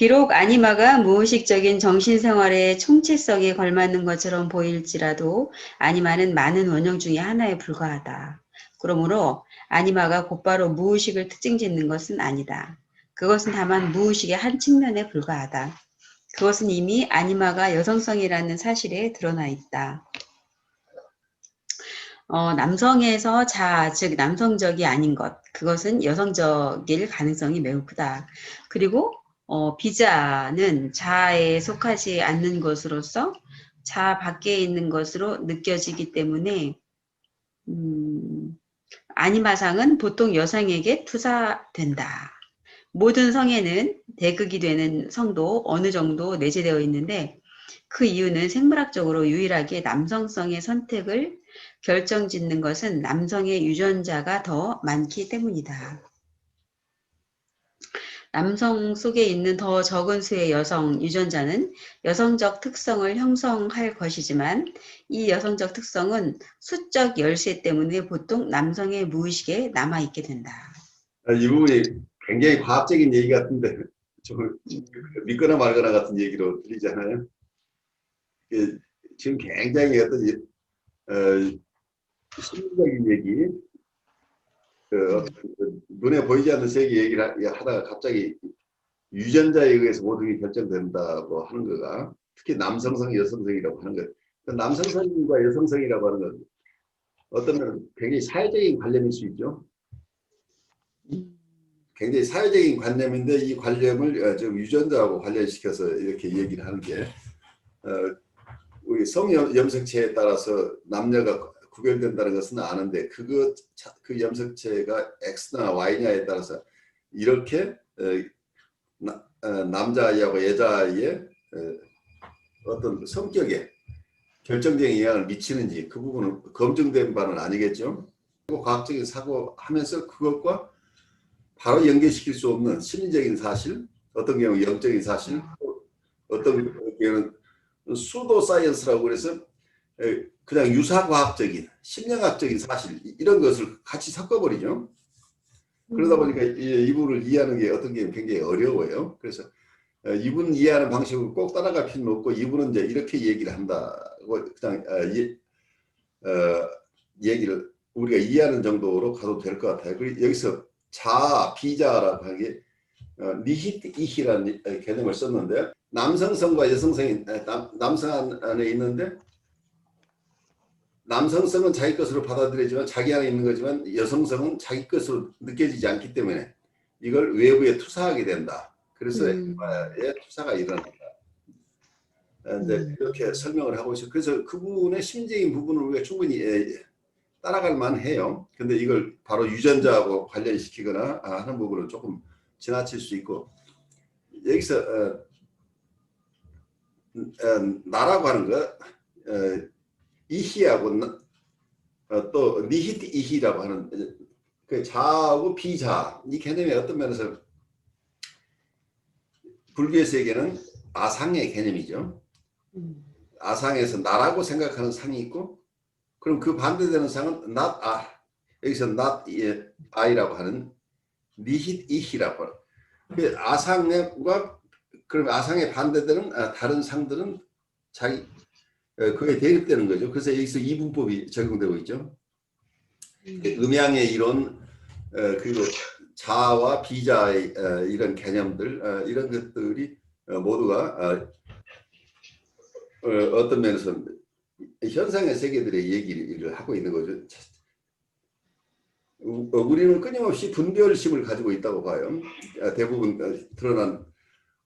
비록 아니마가 무의식적인 정신생활의 총체성에 걸맞는 것처럼 보일지라도 아니마는 많은 원형 중에 하나에 불과하다. 그러므로 아니마가 곧바로 무의식을 특징짓는 것은 아니다. 그것은 다만 무의식의 한 측면에 불과하다. 그것은 이미 아니마가 여성성이라는 사실에 드러나 있다. 남성에서 자아, 즉 남성적이 아닌 것, 그것은 여성적일 가능성이 매우 크다. 그리고 비자는 자아에 속하지 않는 것으로서 자아 밖에 있는 것으로 느껴지기 때문에 아니마상은 보통 여성에게 투사된다. 모든 성에는 대극이 되는 성도 어느 정도 내재되어 있는데 그 이유는 생물학적으로 유일하게 남성성의 선택을 결정짓는 것은 남성의 유전자가 더 많기 때문이다. 남성 속에 있는 더 적은 수의 여성 유전자는 여성적 특성을 형성할 것이지만 이 여성적 특성은 수적 열쇠 때문에 보통 남성의 무의식에 남아있게 된다. 이 부분이 굉장히 과학적인 얘기 같은데 좀 믿거나 말거나 같은 얘기로 들리잖아요. 지금 굉장히 어떤 심리적인 얘기, 눈에 보이지 않는 세계 얘기를 하다가 갑자기 유전자에 의해서 모든 게 결정된다고 하는 거가 특히 남성성, 여성성이라고 하는 것. 남성성과 여성성이라고 하는 건 어떤 면은 굉장히 사회적인 관념일 수 있죠. 굉장히 사회적인 관념인데 이 관념을 좀 유전자하고 관련시켜서 이렇게 얘기를 하는 게 우리 성염색체에 따라서 남녀가 구별된다는 것은 아는데 그 염색체가 X나 Y냐에 따라서 이렇게 남자아이하고 여자아이의 어떤 성격에 결정적인 영향을 미치는지 그 부분은 검증된 바는 아니겠죠. 과학적인 사고하면서 그것과 바로 연결시킬 수 없는 심리적인 사실, 어떤 경우 영적인 사실, 어떤 경우는 수도 사이언스라고 그래서 그냥 유사과학적인, 심리학적인 사실 이런 것을 같이 섞어버리죠. 그러다 보니까 이분을 이해하는 게 어떤 게 굉장히 어려워요. 그래서 이분 이해하는 방식을 꼭 따라갈 필요는 없고 이분은 이제 이렇게 얘기를 한다고 그냥 얘기를 우리가 이해하는 정도로 가도 될 것 같아요. 그리고 여기서 자아, 비자라고 하는 게 니히트 이히라는 개념을 썼는데 남성성과 여성성이 남성 안에 있는데 남성성은 자기 것으로 받아들이지만 자기 안에 있는 거지만 여성성은 자기 것으로 느껴지지 않기 때문에 이걸 외부에 투사하게 된다. 그래서 투사가 일어난다. 이제 이렇게 설명을 하고 있어요. 그래서 그분의 심리적인 부분을 우리가 충분히 따라갈 만해요. 근데 이걸 바로 유전자하고 관련시키거나 하는 부분은 조금 지나칠 수 있고 여기서 나라고 하는 거 이히하고 또 니히트 이히라고 하는 그 자하고 비자 이 개념이 어떤 면에서 불교의 세계는 아상의 개념이죠. 아상에서 나라고 생각하는 상이 있고 그럼 그 반대되는 상은 not 여기서 not I라고 하는 니히트 이히라고 하는 그 아상과 그럼 아상의 반대되는 다른 상들은 자기 그게 대립되는 거죠. 그래서 여기서 이분법이 적용되고 있죠. 음양의 이론 그리고 자아와 비자의 이런 개념들 이런 것들이 모두가 어떤 면에서 현상의 세계들의 얘기를 하고 있는 거죠. 우리는 끊임없이 분별심을 가지고 있다고 봐요. 대부분 드러난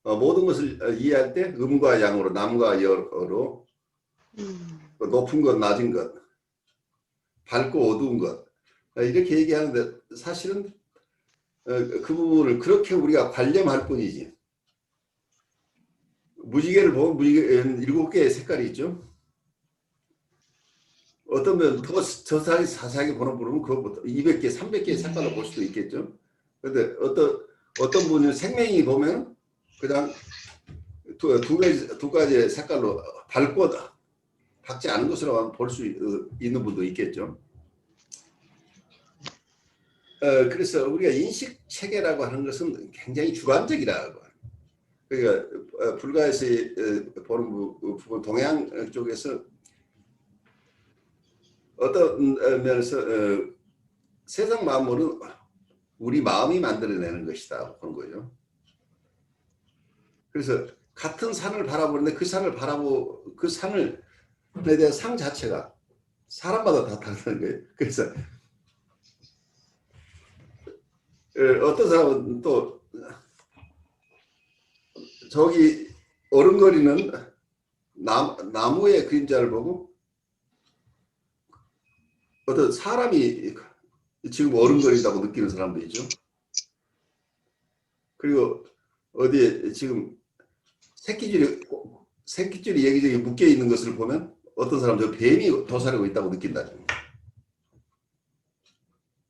모든 것을 이해할 때 음과 양으로 남과 여로 높은 것 낮은 것 밝고 어두운 것 이렇게 얘기하는데 사실은 그 부분을 그렇게 우리가 관념할 뿐이지 무지개를 보면 무지개는 7개의 색깔이 있죠. 어떤 면 더 자세하게 보는 분은 그것부터 200개, 300개의 색깔로 볼 수도 있겠죠. 그런데 어떤 분은 생명이 보면 그냥 두 가지의 색깔로 밝고 밝지 않은 것으로 볼 수 있는 분도 있겠죠. 그래서 우리가 인식 체계라고 하는 것은 굉장히 주관적이라고. 그러니까 불가에서 보는 부분 동양 쪽에서 어떤 면에서 세상 만물은 우리 마음이 만들어내는 것이다 보는 거죠. 그래서 같은 산을 바라보는데 그 산에 대한 상 자체가 사람마다 다 다르다는 거예요. 그래서 어떤 사람은 또 저기 어른거리는 나무의 그림자를 보고 어떤 사람이 지금 어른거린다고 느끼는 사람도 있죠. 그리고 어디에 지금 새끼줄이 여기저기 묶여 있는 것을 보면 어떤 사람 저 뱀이 도사리고 있다고 느낀다.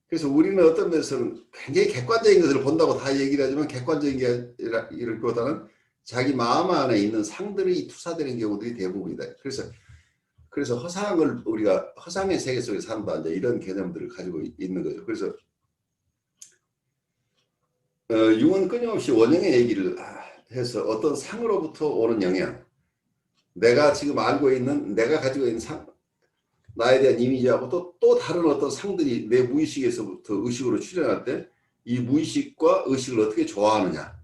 그래서 우리는 어떤 면에서는 굉장히 객관적인 것을 본다고 다 얘기를 하지만 객관적인 게 이라기보다는 자기 마음 안에 있는 상들이 투사되는 경우들이 대부분이다. 그래서 우리가 허상의 세계 속에 산다, 이제 이런 개념들을 가지고 있는 거죠. 그래서 융은 끊임없이 원형의 얘기를 해서 어떤 상으로부터 오는 영향, 내가 지금 내가 가지고 있는 상, 나에 대한 이미지하고 또 다른 어떤 상들이 내 무의식에서부터 의식으로 출현할 때 이 무의식과 의식을 어떻게 조화하느냐.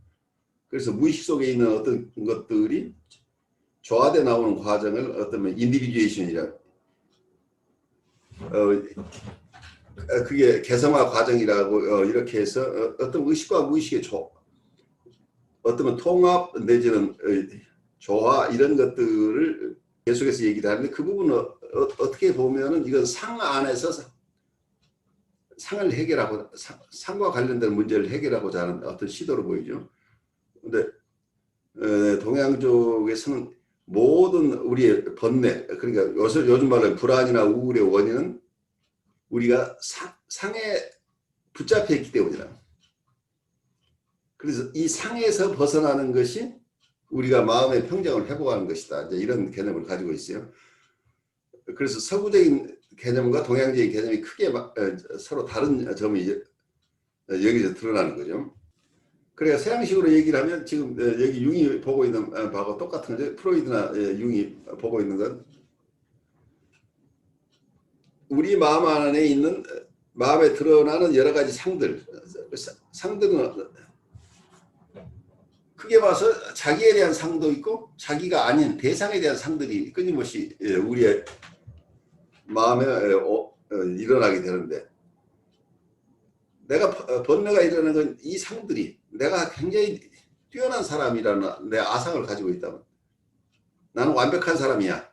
그래서 무의식 속에 있는 어떤 것들이 조화돼 나오는 과정을 어떤 인디비듀에이션이라 그게 개성화 과정이라고 이렇게 해서 어떤 의식과 무의식의 어떤 통합 내지는 조화 이런 것들을 계속해서 얘기를 하는데 그 부분은 어떻게 보면은 이건 상 안에서 상을 해결하고 상과 관련된 문제를 해결하고자 하는 어떤 시도로 보이죠. 근데 동양 쪽에서는 모든 우리의 번뇌, 그러니까 요즘 말로 불안이나 우울의 원인은 우리가 상에 붙잡혀 있기 때문이다. 그래서 이 상에서 벗어나는 것이 우리가 마음의 평정을 회복하는 것이다. 이제 이런 개념을 가지고 있어요. 그래서 서구적인 개념과 동양적인 개념이 크게 서로 다른 점이 여기서 드러나는 거죠. 그래야 서양식으로 얘기를 하면 지금 여기 융이 보고 있는 바하고 똑같은 거죠. 프로이드나 융이 보고 있는 건 우리 마음 안에 있는 마음에 드러나는 여러 가지 상들은 크게 봐서 자기에 대한 상도 있고 자기가 아닌 대상에 대한 상들이 끊임없이 우리의 마음에 일어나게 되는데 내가 번뇌가 일어나는 건 이 상들이 내가 굉장히 뛰어난 사람이라는 내 아상을 가지고 있다면 나는 완벽한 사람이야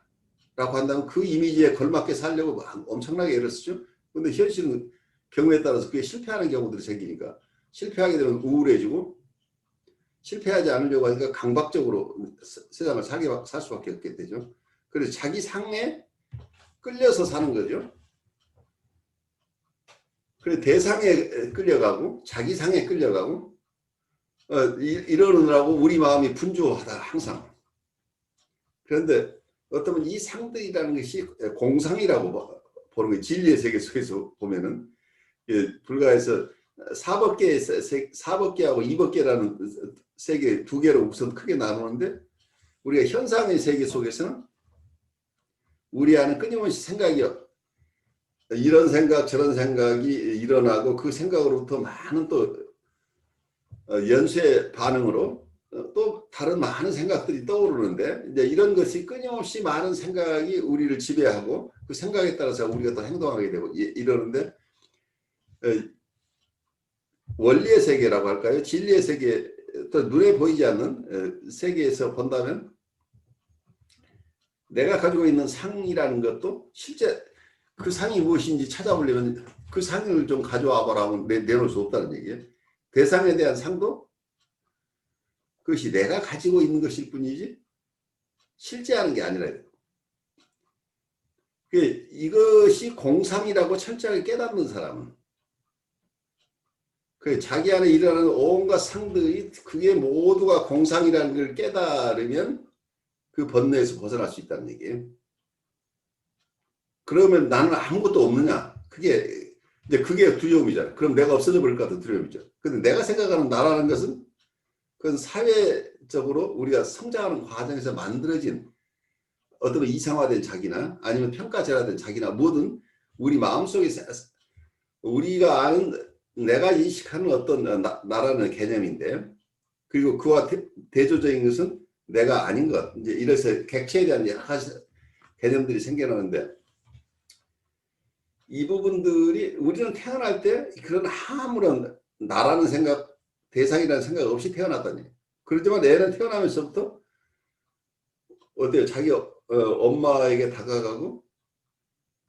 라고 한다면 그 이미지에 걸맞게 살려고 막 엄청나게 애를 쓰죠. 근데 현실은 경우에 따라서 그게 실패하는 경우들이 생기니까 실패하게 되면 우울해지고 실패하지 않으려고 하니까 강박적으로 세상을 살 수밖에 없게 되죠. 그래서 자기 상에 끌려서 사는 거죠. 그래서 대상에 끌려가고 자기 상에 끌려가고 이러느라고 우리 마음이 분주하다 항상. 그런데 어쩌면 이 상들이라는 것이 공상이라고 보는 거예요. 진리의 세계 속에서 보면은 불가에서 사법계하고 이법계라는 세계 두 개로 우선 크게 나누는데 우리가 현상의 세계 속에서는 우리 안에 끊임없이 생각이 이런 생각 저런 생각이 일어나고 그 생각으로부터 많은 또 연쇄 반응으로 또 다른 많은 생각들이 떠오르는데 이제 이런 것이 끊임없이 많은 생각이 우리를 지배하고 그 생각에 따라서 우리가 또 행동하게 되고 이러는데 원리의 세계라고 할까요? 진리의 세계, 또 눈에 보이지 않는 세계에서 본다면 내가 가지고 있는 상이라는 것도 실제 그 상이 무엇인지 찾아보려면 그 상을 좀 가져와 보라 하면 내놓을 수 없다는 얘기예요. 대상에 대한 상도 그것이 내가 가지고 있는 것일 뿐이지 실제하는 게 아니라 이것이 공상이라고 철저하게 깨닫는 사람은 자기 안에 일어나는 온갖 상들이 그게 모두가 공상이라는 걸 깨달으면 그 번뇌에서 벗어날 수 있다는 얘기예요. 그러면 나는 아무것도 없느냐? 그게 두려움이잖아. 그럼 내가 없어져 버릴까 봐 두려움이죠. 근데 내가 생각하는 나라는 것은 그건 사회적으로 우리가 성장하는 과정에서 만들어진 어떤 이상화된 자기나 아니면 평가절하된 자기나 뭐든 우리 마음속에 우리가 아는 내가 인식하는 어떤 나라는 개념인데, 그리고 그와 대조적인 것은 내가 아닌 것, 이제 이래서 객체에 대한 여러 가지 개념들이 생겨나는데, 이 부분들이 우리는 태어날 때 그런 아무런 나라는 생각, 대상이라는 생각 없이 태어났다니. 그렇지만 애는 태어나면서부터 어때요? 자기 엄마에게 다가가고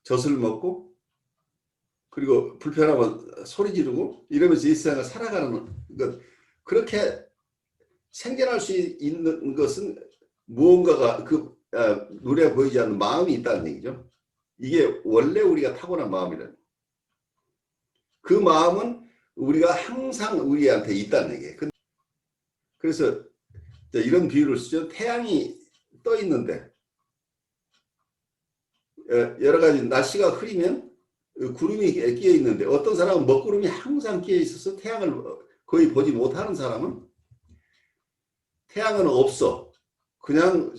젖을 먹고 그리고 불편하면 소리 지르고 이러면서 이 세상을 살아가는 것. 그렇게 생겨날 수 있는 것은 무언가가 눈에 보이지 않는 마음이 있다는 얘기죠. 이게 원래 우리가 타고난 마음이라는. 그 마음은 우리가 항상 우리한테 있다는 얘기예요. 그래서 이런 비유를 쓰죠. 태양이 떠 있는데 여러 가지 날씨가 흐리면 구름이 끼어 있는데, 어떤 사람은 먹구름이 항상 끼어 있어서 태양을 거의 보지 못하는 사람은 태양은 없어, 그냥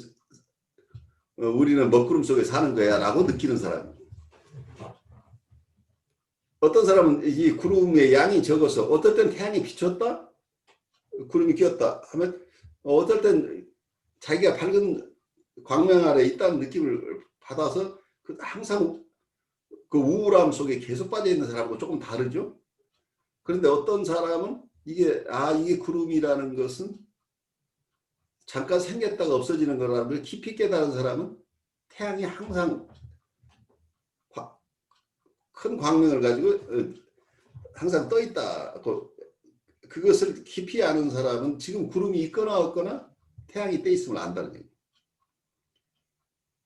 우리는 먹구름 속에 사는 거야 라고 느끼는 사람. 어떤 사람은 이 구름의 양이 적어서 어떨 땐 태양이 비쳤다 구름이 끼었다 하면, 어떨 땐 자기가 밝은 광명 아래 있다는 느낌을 받아서 항상 그 우울함 속에 계속 빠져 있는 사람하고 조금 다르죠. 그런데 어떤 사람은 이게 구름이라는 것은 잠깐 생겼다가 없어지는 거라는 걸 깊이 깨달은 사람은 태양이 항상 큰 광명을 가지고 항상 떠 있다. 그것을 깊이 아는 사람은 지금 구름이 있거나 없거나 태양이 떠 있음을 안다는 얘기예요.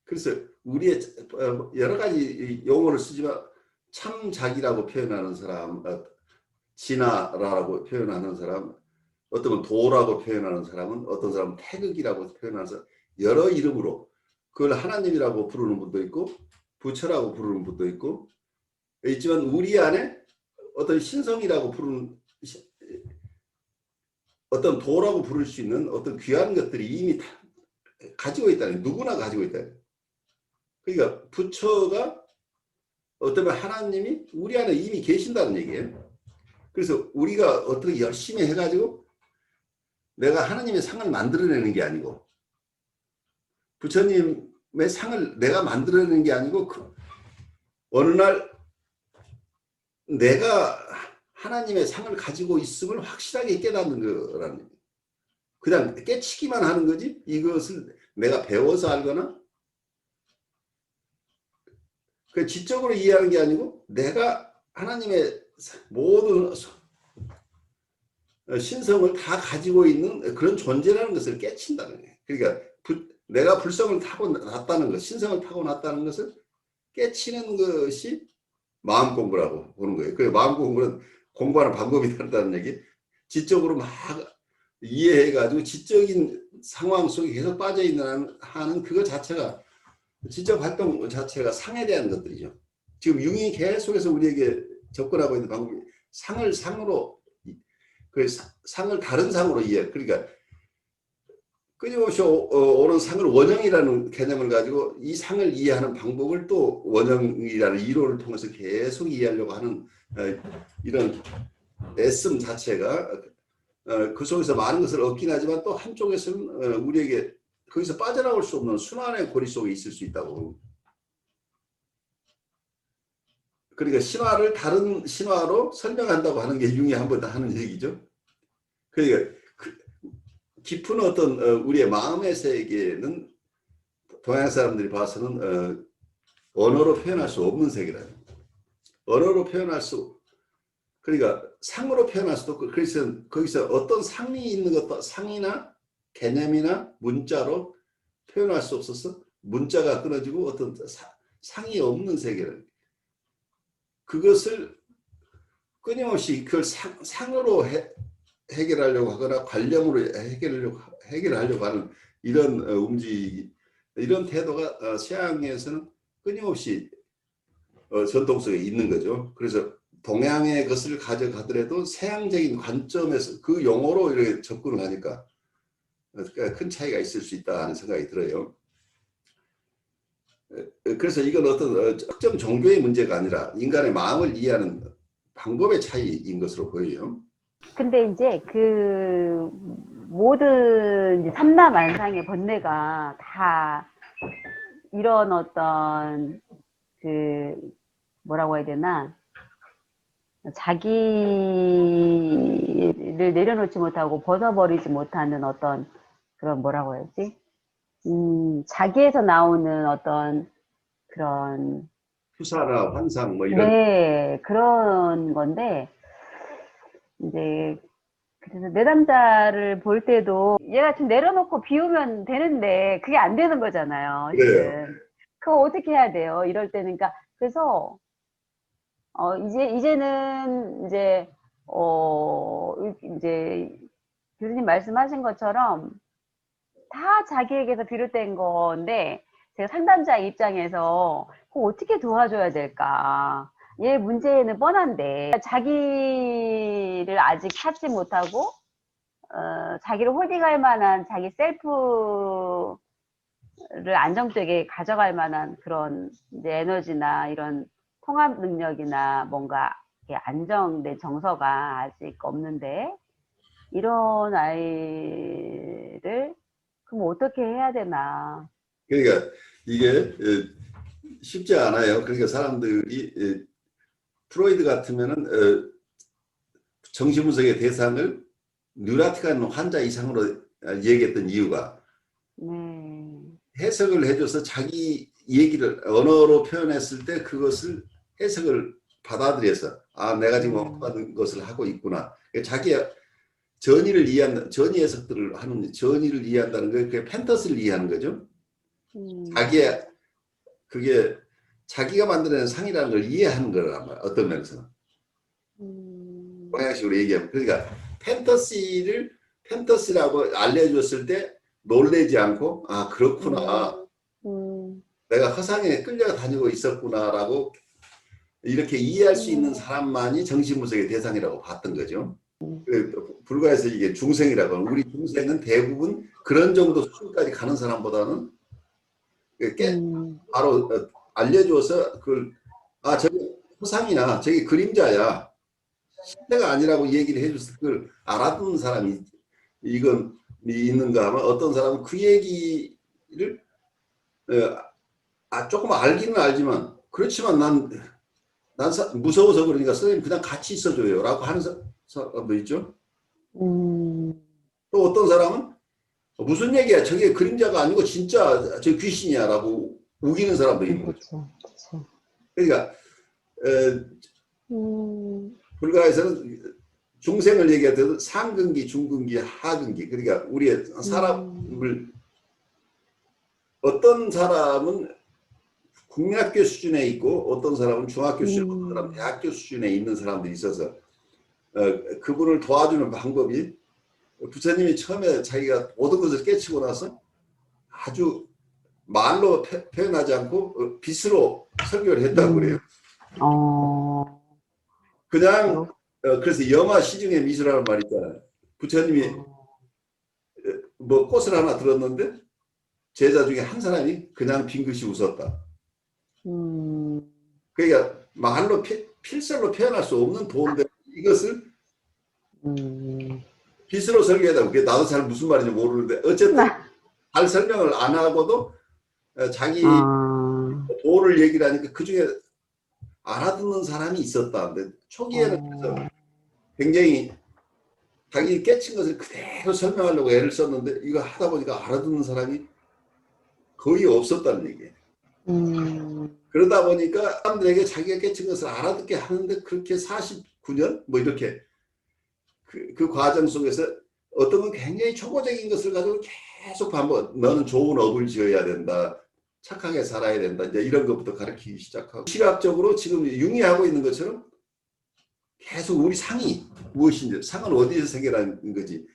그래서 우리의 여러 가지 용어를 쓰지만 참 자기라고 표현하는 사람, 진화라고 표현하는 사람, 어떤 도라고 표현하는 사람은, 어떤 사람은 태극이라고 표현하는 사람, 여러 이름으로 그걸 하나님이라고 부르는 분도 있고 부처라고 부르는 분도 있고 있지만, 우리 안에 어떤 신성이라고 부르는, 어떤 도라고 부를 수 있는 어떤 귀한 것들이 이미 다 가지고 있다는, 누구나 가지고 있다는. 그러니까 부처가 어쩌면 하나님이 우리 안에 이미 계신다는 얘기예요. 그래서 우리가 어떻게 열심히 해가지고 내가 하나님의 상을 만들어내는 게 아니고, 부처님의 상을 내가 만들어내는 게 아니고, 어느 날 내가 하나님의 상을 가지고 있음을 확실하게 깨닫는 거라는 얘기예요. 그냥 깨치기만 하는 거지, 이것을 내가 배워서 알거나 그 지적으로 이해하는 게 아니고, 내가 하나님의 모든 신성을 다 가지고 있는 그런 존재라는 것을 깨친다는 거예요. 그러니까 내가 불성을 타고났다는 것, 신성을 타고났다는 것을 깨치는 것이 마음 공부라고 보는 거예요. 그래서 마음 공부는 공부하는 방법이 다르다는 얘기. 지적으로 막 이해해가지고 지적인 상황 속에 계속 빠져있는 하는 그거 자체가, 지적 활동 자체가 상에 대한 것들이죠. 지금 융이 계속해서 우리에게 접근하고 있는 방법이 상을 상으로, 그 상을 다른 상으로 이해. 그러니까 끊임없이 오는 상을 원형이라는 개념을 가지고 이 상을 이해하는 방법을 또 원형이라는 이론을 통해서 계속 이해하려고 하는 이런 애씀 자체가 그 속에서 많은 것을 얻긴 하지만, 또 한쪽에서는 우리에게 거기서 빠져나올 수 없는 순환의 고리 속에 있을 수 있다고. 그러니까 신화를 다른 신화로 설명한다고 하는 게 융이 한 번 더 하는 얘기죠. 그러니까 깊은 어떤 우리의 마음의 세계는 동양 사람들이 봐서는 언어로 표현할 수 없는 세계라는, 언어로 표현할 수, 그러니까 상으로 표현할 수도 없고, 그래서 거기서 어떤 상이 있는 것도 상이나 개념이나 문자로 표현할 수 없어서 문자가 끊어지고 어떤 상이 없는 세계를, 그것을 끊임없이 그걸 상으로 해결하려고 하거나 관념으로 해결하려고 하는 이런 움직임, 이런 태도가 서양에서는 끊임없이 전통 속에 있는 거죠. 그래서 동양의 것을 가져가더라도 서양적인 관점에서 그 용어로 이렇게 접근을 하니까 큰 차이가 있을 수 있다 하는 생각이 들어요. 그래서 이건 어떤 특정 종교의 문제가 아니라 인간의 마음을 이해하는 방법의 차이인 것으로 보여요. 근데 이제 그 모든 이제 삼라만상의 번뇌가 다 이런 어떤 그 뭐라고 해야 되나, 자기를 내려놓지 못하고 벗어버리지 못하는 어떤 그런 뭐라고 해야지, 자기에서 나오는 어떤 그런, 투사나 환상 뭐 이런. 네, 그런 건데, 이제 그래서 내담자를 볼 때도 얘가 좀 내려놓고 비우면 되는데 그게 안 되는 거잖아요. 그래요. 실은. 그거 어떻게 해야 돼요? 이럴 때는. 그러니까 그래서 이제는 이제 교수님 말씀하신 것처럼 다 자기에게서 비롯된 건데, 제가 상담자 입장에서 그거 어떻게 도와줘야 될까? 얘 문제는 뻔한데 자기를 아직 찾지 못하고 자기를 홀딩할 만한 자기 셀프를 안정되게 가져갈 만한 그런 이제 에너지나 이런 통합 능력이나 뭔가 안정된 정서가 아직 없는데, 이런 아이를 그럼 어떻게 해야 되나? 그러니까 이게 쉽지 않아요. 그러니까 사람들이 프로이드 같으면은 정신분석의 대상을 뉴라틱한 환자 이상으로 얘기했던 이유가 네. 해석을 해줘서 자기 얘기를 언어로 표현했을 때 그것을 해석을 받아들여서 내가 지금 어떤 것을 하고 있구나. 자기의 전의를 이해한다, 전의 해석들을 하는, 전의를 이해한다는 게 그게 팬터스를 이해하는 거죠. 자기의 그게 자기가 만들어낸 상이라는 걸 이해하는 거란 말이야. 어떤 면에서는 동양식으로 얘기하면, 그러니까 팬터시라고 알려줬을 때 놀래지 않고 그렇구나, 내가 허상에 끌려다니고 있었구나라고 이렇게 이해할 수 있는 사람만이 정신분석의 대상이라고 봤던 거죠. 불과해서 이게 중생이라고 하면, 우리 중생은 대부분 그런 정도 수준까지 가는 사람보다는 바로 알려줘서 그걸 저기 허상이나 저기 그림자야, 실체가 아니라고 얘기를 해줘서 그걸 알아듣는 사람이 이건 있는가 하면, 어떤 사람은 그 얘기를 조금 알기는 알지만, 그렇지만 난 무서워서 그러니까 선생님 그냥 같이 있어줘요 라고 하는 사람도 있죠. 또 어떤 사람은 무슨 얘기야, 저게 그림자가 아니고 진짜 저 귀신이야 라고 우기는 사람도 있는 거죠. 그러니까 불가에서는 중생을 얘기할 때도 상근기, 중근기, 하근기, 그러니까 우리의 사람을, 어떤 사람은 국민학교 수준에 있고 어떤 사람은 중학교 수준, 어떤 사람은 대학교 수준에 있는 사람들이 있어서 그분을 도와주는 방법이, 부처님이 처음에 자기가 모든 것을 깨치고 나서 아주 말로 표현하지 않고 빛으로 설교를 했다고 그래요. 그냥 그래서 영화 시중의 미술이라는 말이 있잖아요. 부처님이 뭐 꽃을 하나 들었는데 제자 중에 한 사람이 그냥 빙긋이 웃었다. 그러니까 말로 필설로 표현할 수 없는 도인데 이것을 빛으로 설계하다. 그게 나도 잘 무슨 말인지 모르는데 어쨌든 잘 설명을 안 하고도 자기 도를 얘기를 하니까 그중에 알아듣는 사람이 있었다. 근데 초기에는 그래서 굉장히 자기 깨친 것을 그대로 설명하려고 애를 썼는데, 이거 하다 보니까 알아듣는 사람이 거의 없었다는 얘기예요. 그러다 보니까 사람들에게 자기가 깨친 것을 알아듣게 하는데, 그렇게 49년 뭐 이렇게 그 과정 속에서 어떤 건 굉장히 초보적인 것을 가지고 계속 반복, 너는 좋은 업을 지어야 된다, 착하게 살아야 된다, 이제 이런 것부터 가르치기 시작하고, 시각적으로 지금 융의하고 있는 것처럼 계속 우리 상이 무엇인지, 상은 어디서 생겨나는 거지,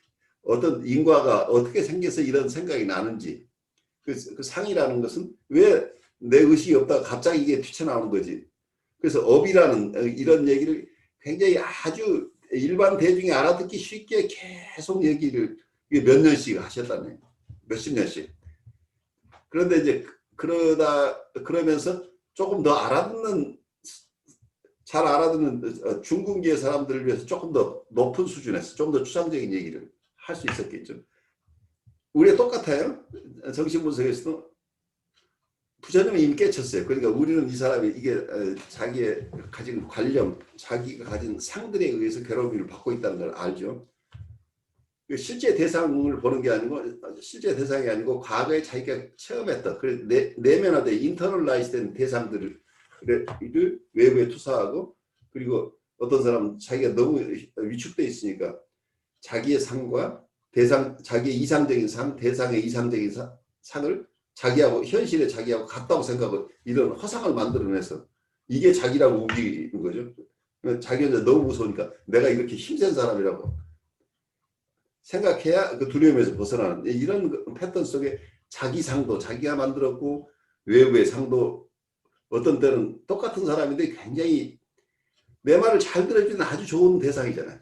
어떤 인과가 어떻게 생겨서 이런 생각이 나는지, 그 상이라는 것은 왜 내 의식이 없다가 갑자기 이게 튀쳐나오는 거지. 그래서 업이라는 이런 얘기를 굉장히 아주 일반 대중이 알아듣기 쉽게 계속 얘기를 몇 년씩 하셨다네. 몇십 년씩. 그런데 이제 그러면서 조금 더 잘 알아듣는 중국계 사람들을 위해서 조금 더 높은 수준에서 좀 더 추상적인 얘기를 할 수 있었겠죠. 우리가 똑같아요. 정신분석에서도 부처님은 이미 깨쳤어요. 그러니까 우리는 이 사람이 이게 자기의 가진 관념, 자기가 가진 상들에 의해서 괴로움을 받고 있다는 걸 알죠. 실제 대상을 보는 게 아니고, 실제 대상이 아니고 과거에 자기가 체험했던 내면화된 인터널라이즈된 대상들을 외부에 투사하고, 그리고 어떤 사람은 자기가 너무 위축돼 있으니까 자기의 상과 자기의 이상적인 상, 대상의 이상적인 상을 자기하고 현실의 자기하고 같다고 생각을, 이런 허상을 만들어내서 이게 자기라고 움직이는 거죠. 자기가 너무 무서우니까 내가 이렇게 힘센 사람이라고 생각해야 그 두려움에서 벗어나는데, 이런 패턴 속에 자기 상도 자기가 만들었고 외부의 상도 어떤 때는 똑같은 사람인데 굉장히 내 말을 잘 들어주는 아주 좋은 대상이잖아요.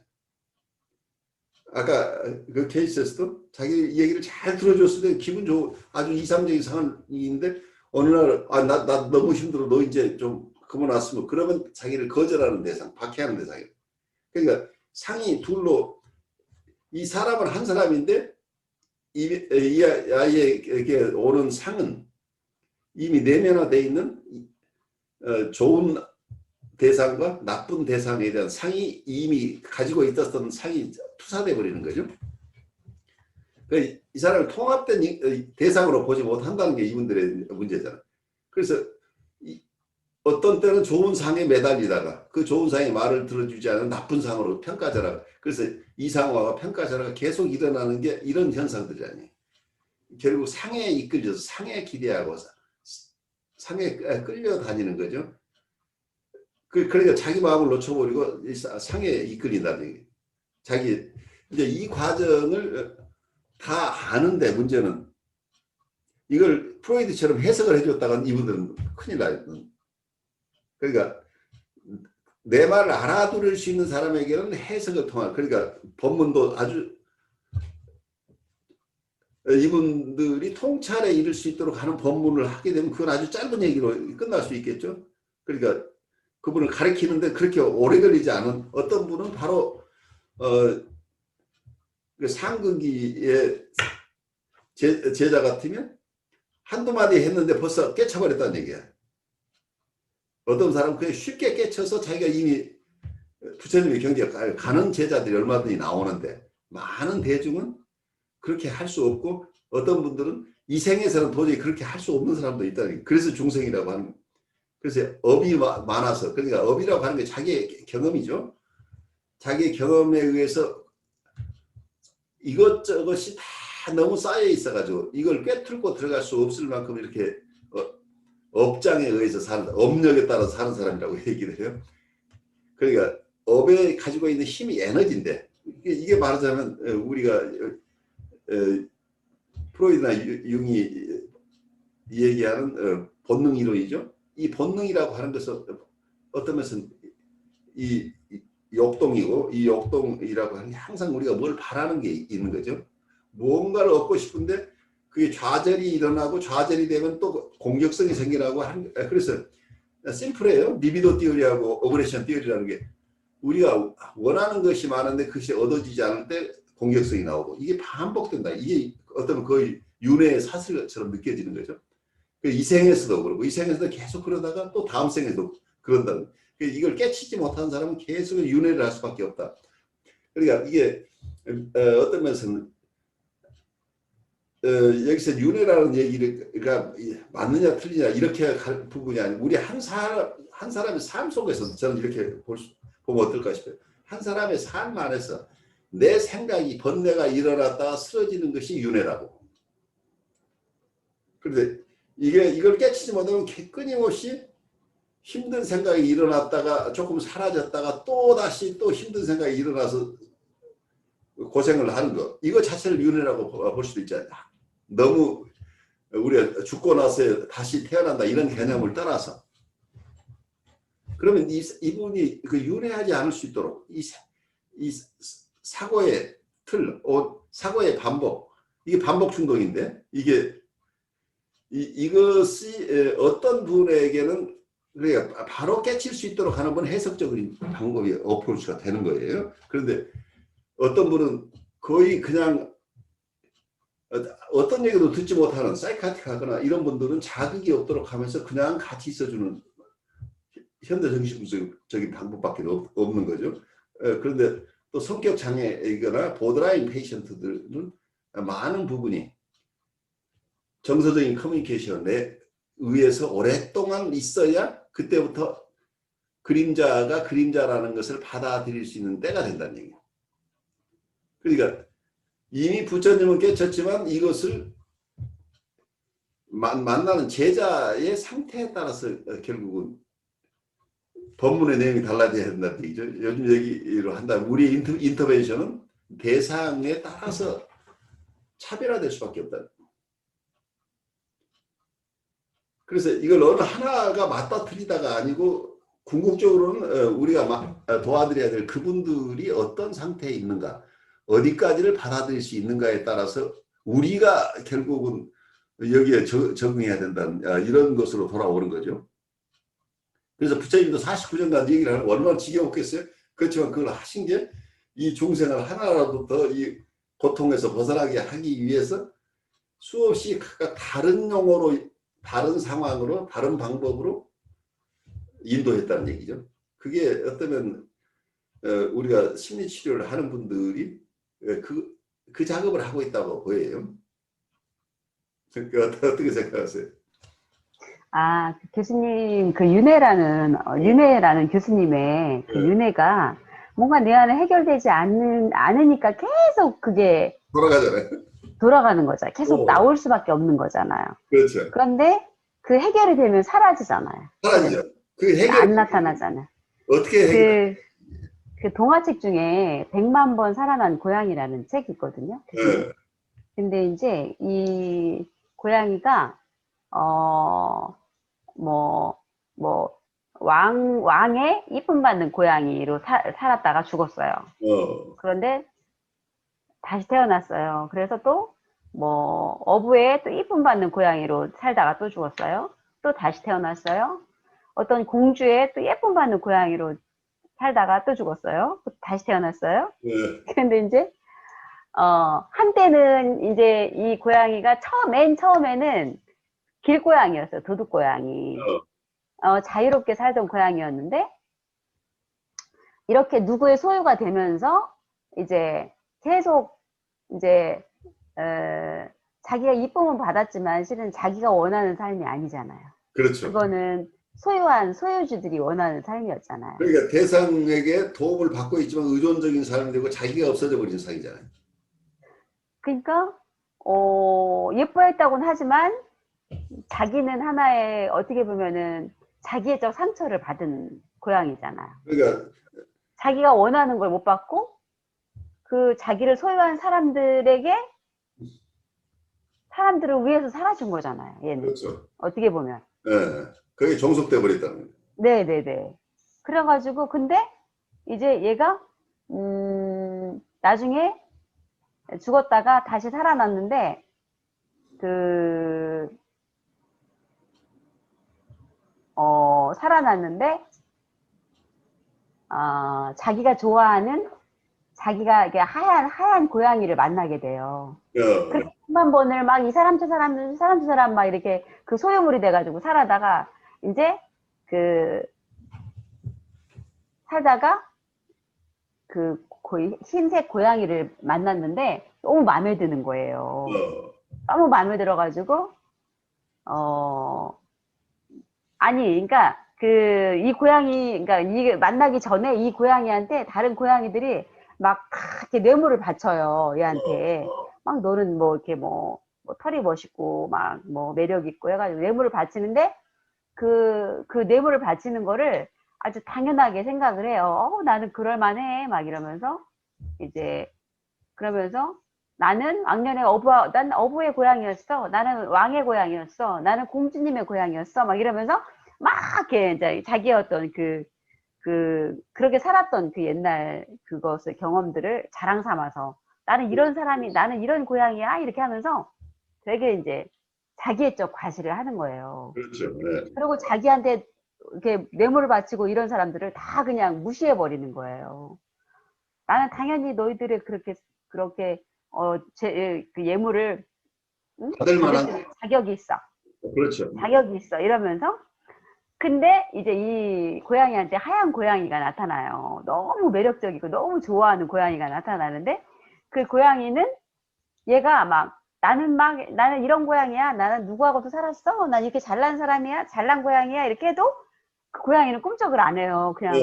아까 그 케이스에서도 자기 얘기를 잘 들어줬을 때 기분 좋은 아주 이상적인 상황인데, 어느 날 나 너무 힘들어, 너 이제 좀 그만 왔으면, 그러면 자기를 거절하는 대상, 박해하는 대상이에요. 그러니까 상이 둘로, 이 사람은 한 사람인데 이 아이에게 오는 상은 이미 내면화되어 있는 좋은 대상과 나쁜 대상에 대한 상이 이미 가지고 있었던 상이 투사돼 버리는 거죠. 이 사람을 통합된 대상으로 보지 못한다는 게 이분들의 문제잖아요. 그래서 어떤 때는 좋은 상에 매달리다가 그 좋은 상의 말을 들어주지 않은 나쁜 상으로 평가절하가, 그래서 이상화와 평가절하가 계속 일어나는 게 이런 현상들이 아니에요. 결국 상에 이끌려서 상에 기대하고 상에 끌려다니는 거죠. 그러니까 자기 마음을 놓쳐버리고 상에 이끌린다는 얘기예요. 이제 이 과정을 다 아는데, 문제는 이걸 프로이드처럼 해석을 해줬다간 이분들은 큰일 나요. 그러니까 내 말을 알아들을 수 있는 사람에게는 해석을 통한, 그러니까 법문도 아주 이분들이 통찰에 이를 수 있도록 하는 법문을 하게 되면 그건 아주 짧은 얘기로 끝날 수 있겠죠. 그러니까 그분을 가르치는데 그렇게 오래 걸리지 않은, 어떤 분은 바로 상근기의 제자 같으면 한두 마디 했는데 벌써 깨쳐버렸다는 얘기야. 어떤 사람은 그냥 쉽게 깨쳐서 자기가 이미 부처님의 경지에 가는 제자들이 얼마든지 나오는데, 많은 대중은 그렇게 할 수 없고, 어떤 분들은 이 생에서는 도저히 그렇게 할 수 없는 사람도 있다는 거예요. 그래서 중생이라고 하는 거예요. 그래서 업이 많아서, 그러니까 업이라고 하는 게 자기의 경험이죠. 자기의 경험에 의해서 이것저것이 다 너무 쌓여 있어가지고 이걸 꿰뚫고 들어갈 수 없을 만큼 이렇게 업장에 의해서 사는, 업력에 따라서 사는 사람이라고 얘기를 해요. 그러니까 업에 가지고 있는 힘이 에너지인데, 이게 말하자면 우리가 프로이드나 융이 얘기하는 본능 이론이죠. 이 본능이라고 하는 것은 어떤 면에서는 이 역동이고, 이 역동이라고 하는 게 항상 우리가 뭘 바라는 게 있는 거죠. 무언가를 얻고 싶은데 그게 좌절이 일어나고, 좌절이 되면 또 공격성이 생기라고 하는, 그래서 심플해요. 리비도 띠어리하고 오그레션 띠어리라는 게, 우리가 원하는 것이 많은데 그것이 얻어지지 않을 때 공격성이 나오고, 이게 반복된다. 이게 어떤 거의 윤회의 사슬처럼 느껴지는 거죠. 이 생에서도 그러고, 이 생에서도 계속 그러다가 또 다음 생에도 그런다는, 이걸 깨치지 못하는 사람은 계속 윤회를 할 수밖에 없다. 그러니까 이게 어떤 면에서는 여기서 윤회라는 얘기가 맞느냐 틀리냐 이렇게 할 부분이 아니고, 우리 한 사람의 삶 속에서 저는 이렇게 보면 어떨까 싶어요. 한 사람의 삶 안에서 내 생각이, 번뇌가 일어났다가 쓰러지는 것이 윤회라고. 그런데 이걸 깨치지 못하면 끊임없이 힘든 생각이 일어났다가 조금 사라졌다가 또 다시 또 힘든 생각이 일어나서 고생을 하는 거, 이거 자체를 윤회라고 볼 수도 있지 않나. 너무 우리가 죽고 나서 다시 태어난다 이런 개념을 떠나서, 그러면 이분이 그 윤회하지 않을 수 있도록 이 사고의 틀, 사고의 반복, 이게 반복 충동인데 이것이 어떤 분에게는 그러니까 바로 깨칠 수 있도록 하는 건 해석적인 방법이 어프로치가 되는 거예요. 그런데 어떤 분은 거의 그냥 어떤 얘기도 듣지 못하는 사이카틱하거나 이런 분들은 자극이 없도록 하면서 그냥 같이 있어주는 현대 정신분석적인 방법밖에 없는 거죠. 그런데 또 성격 장애이거나 보드라인 페이션트들은 많은 부분이 정서적인 커뮤니케이션에 의해서 오랫동안 있어야 그때부터 그림자가 그림자라는 것을 받아들일 수 있는 때가 된다는 얘기예요. 그러니까 이미 부처님은 깨쳤지만 이것을 만나는 제자의 상태에 따라서 결국은 법문의 내용이 달라져야 된다는 얘기죠. 요즘 얘기로 한다면 우리의 인터벤션은 대상에 따라서 차별화될 수밖에 없다. 그래서 이걸 어느 하나가 맞다 틀리다가 아니고 궁극적으로는 우리가 도와드려야 될 그분들이 어떤 상태에 있는가, 어디까지를 받아들일 수 있는가에 따라서 우리가 결국은 여기에 적응해야 된다는 이런 것으로 돌아오는 거죠. 그래서 부처님도 49년간 얘기를 하는 얼마나 지겨웠겠어요. 그렇지만 그걸 하신 게 이 중생을 하나라도 더 이 고통에서 벗어나게 하기 위해서 수없이 각각 다른 용어로, 다른 상황으로, 다른 방법으로 인도했다는 얘기죠. 그게 어쩌면 우리가 심리치료를 하는 분들이 그 작업을 하고 있다고 보여요. 어떻게 생각하세요? 아, 그 교수님, 그 윤회라는 교수님의 그 윤회가 뭔가 내 안에 해결되지 않으니까 계속 그게 돌아가잖아요. 돌아가는 거잖아요. 계속 나올 수밖에 없는 거잖아요. 그렇죠. 그런데 그 해결이 되면 사라지잖아요. 사라지죠. 그 해결 안 나타나잖아요. 어떻게 해결? 그 동화책 중에 100만 번 살아난 고양이라는 책이 있거든요. 네. 근데 이제 이 고양이가 왕의 이쁨 받는 고양이로 살았다가 죽었어요. 그런데 다시 태어났어요. 그래서 또 어부의 또 이쁨 받는 고양이로 살다가 또 죽었어요. 또 다시 태어났어요. 어떤 공주의 또 예쁨 받는 고양이로 살다가 또 죽었어요. 또 다시 태어났어요. 네. 근데 이제 한때는 이제 이 고양이가 맨 처음에는 길고양이였어요. 도둑고양이. 자유롭게 살던 고양이였는데 이렇게 누구의 소유가 되면서 이제 계속 이제 자기가 이쁨은 받았지만 실은 자기가 원하는 삶이 아니잖아요. 그렇죠. 그거는 소유주들이 원하는 삶이었잖아요. 그러니까 대상에게 도움을 받고 있지만 의존적인 삶이 되고 자기가 없어져 버린 삶이잖아요. 그러니까 예뻐했다고는 하지만 자기는 하나의 어떻게 보면은 자기애적 상처를 받은 고양이잖아요. 그러니까 자기가 원하는 걸 못 받고 그 자기를 소유한 사람들을 위해서 살아준 거잖아요. 얘는. 그렇죠. 어떻게 보면. 네. 그게 종속돼 버렸다는 거예요. 네네네. 그래가지고 근데 이제 얘가 나중에 죽었다가 다시 살아났는데 살아났는데 자기가 좋아하는 자기가 이게 하얀 고양이를 만나게 돼요. 그래서 수만 번을 막 이 사람 저 사람 막 이렇게 그 소유물이 돼가지고 살다가 이제 살다가 흰색 고양이를 만났는데 너무 마음에 드는 거예요. 너무 마음에 들어가지고 그러니까 이 고양이, 그러니까 이게 만나기 전에 이 고양이한테 다른 고양이들이 막 이렇게 뇌물을 바쳐요. 얘한테 막 너는 이렇게 털이 멋있고 막 매력 있고 해가지고 뇌물을 바치는데 그 뇌물을 바치는 거를 아주 당연하게 생각을 해요. 나는 그럴만해 막 이러면서 이제 그러면서 나는 왕년에 난 어부의 고양이였어. 나는 왕의 고양이였어. 나는 공주님의 고양이였어. 막 이러면서 막 이렇게 이제 자기의 어떤 그렇게 살았던 그 옛날 그것을 경험들을 자랑 삼아서 나는 이런 사람이, 나는 이런 고향이야 이렇게 하면서 되게 이제 자기애적 과시를 하는 거예요. 그렇죠. 네. 그리고 자기한테 이렇게 뇌물을 바치고 이런 사람들을 다 그냥 무시해 버리는 거예요. 나는 당연히 너희들이 그렇게 그 예물을 응? 받을 받을 만한 수 있는 자격이 있어. 그렇죠. 자격이 있어. 이러면서 근데 이제 이 고양이한테 하얀 고양이가 나타나요. 너무 매력적이고 너무 좋아하는 고양이가 나타나는데 그 고양이는 얘가 나는 이런 고양이야. 나는 누구하고도 살았어. 난 이렇게 잘난 사람이야. 잘난 고양이야. 이렇게 해도 그 고양이는 꿈쩍을 안 해요. 그냥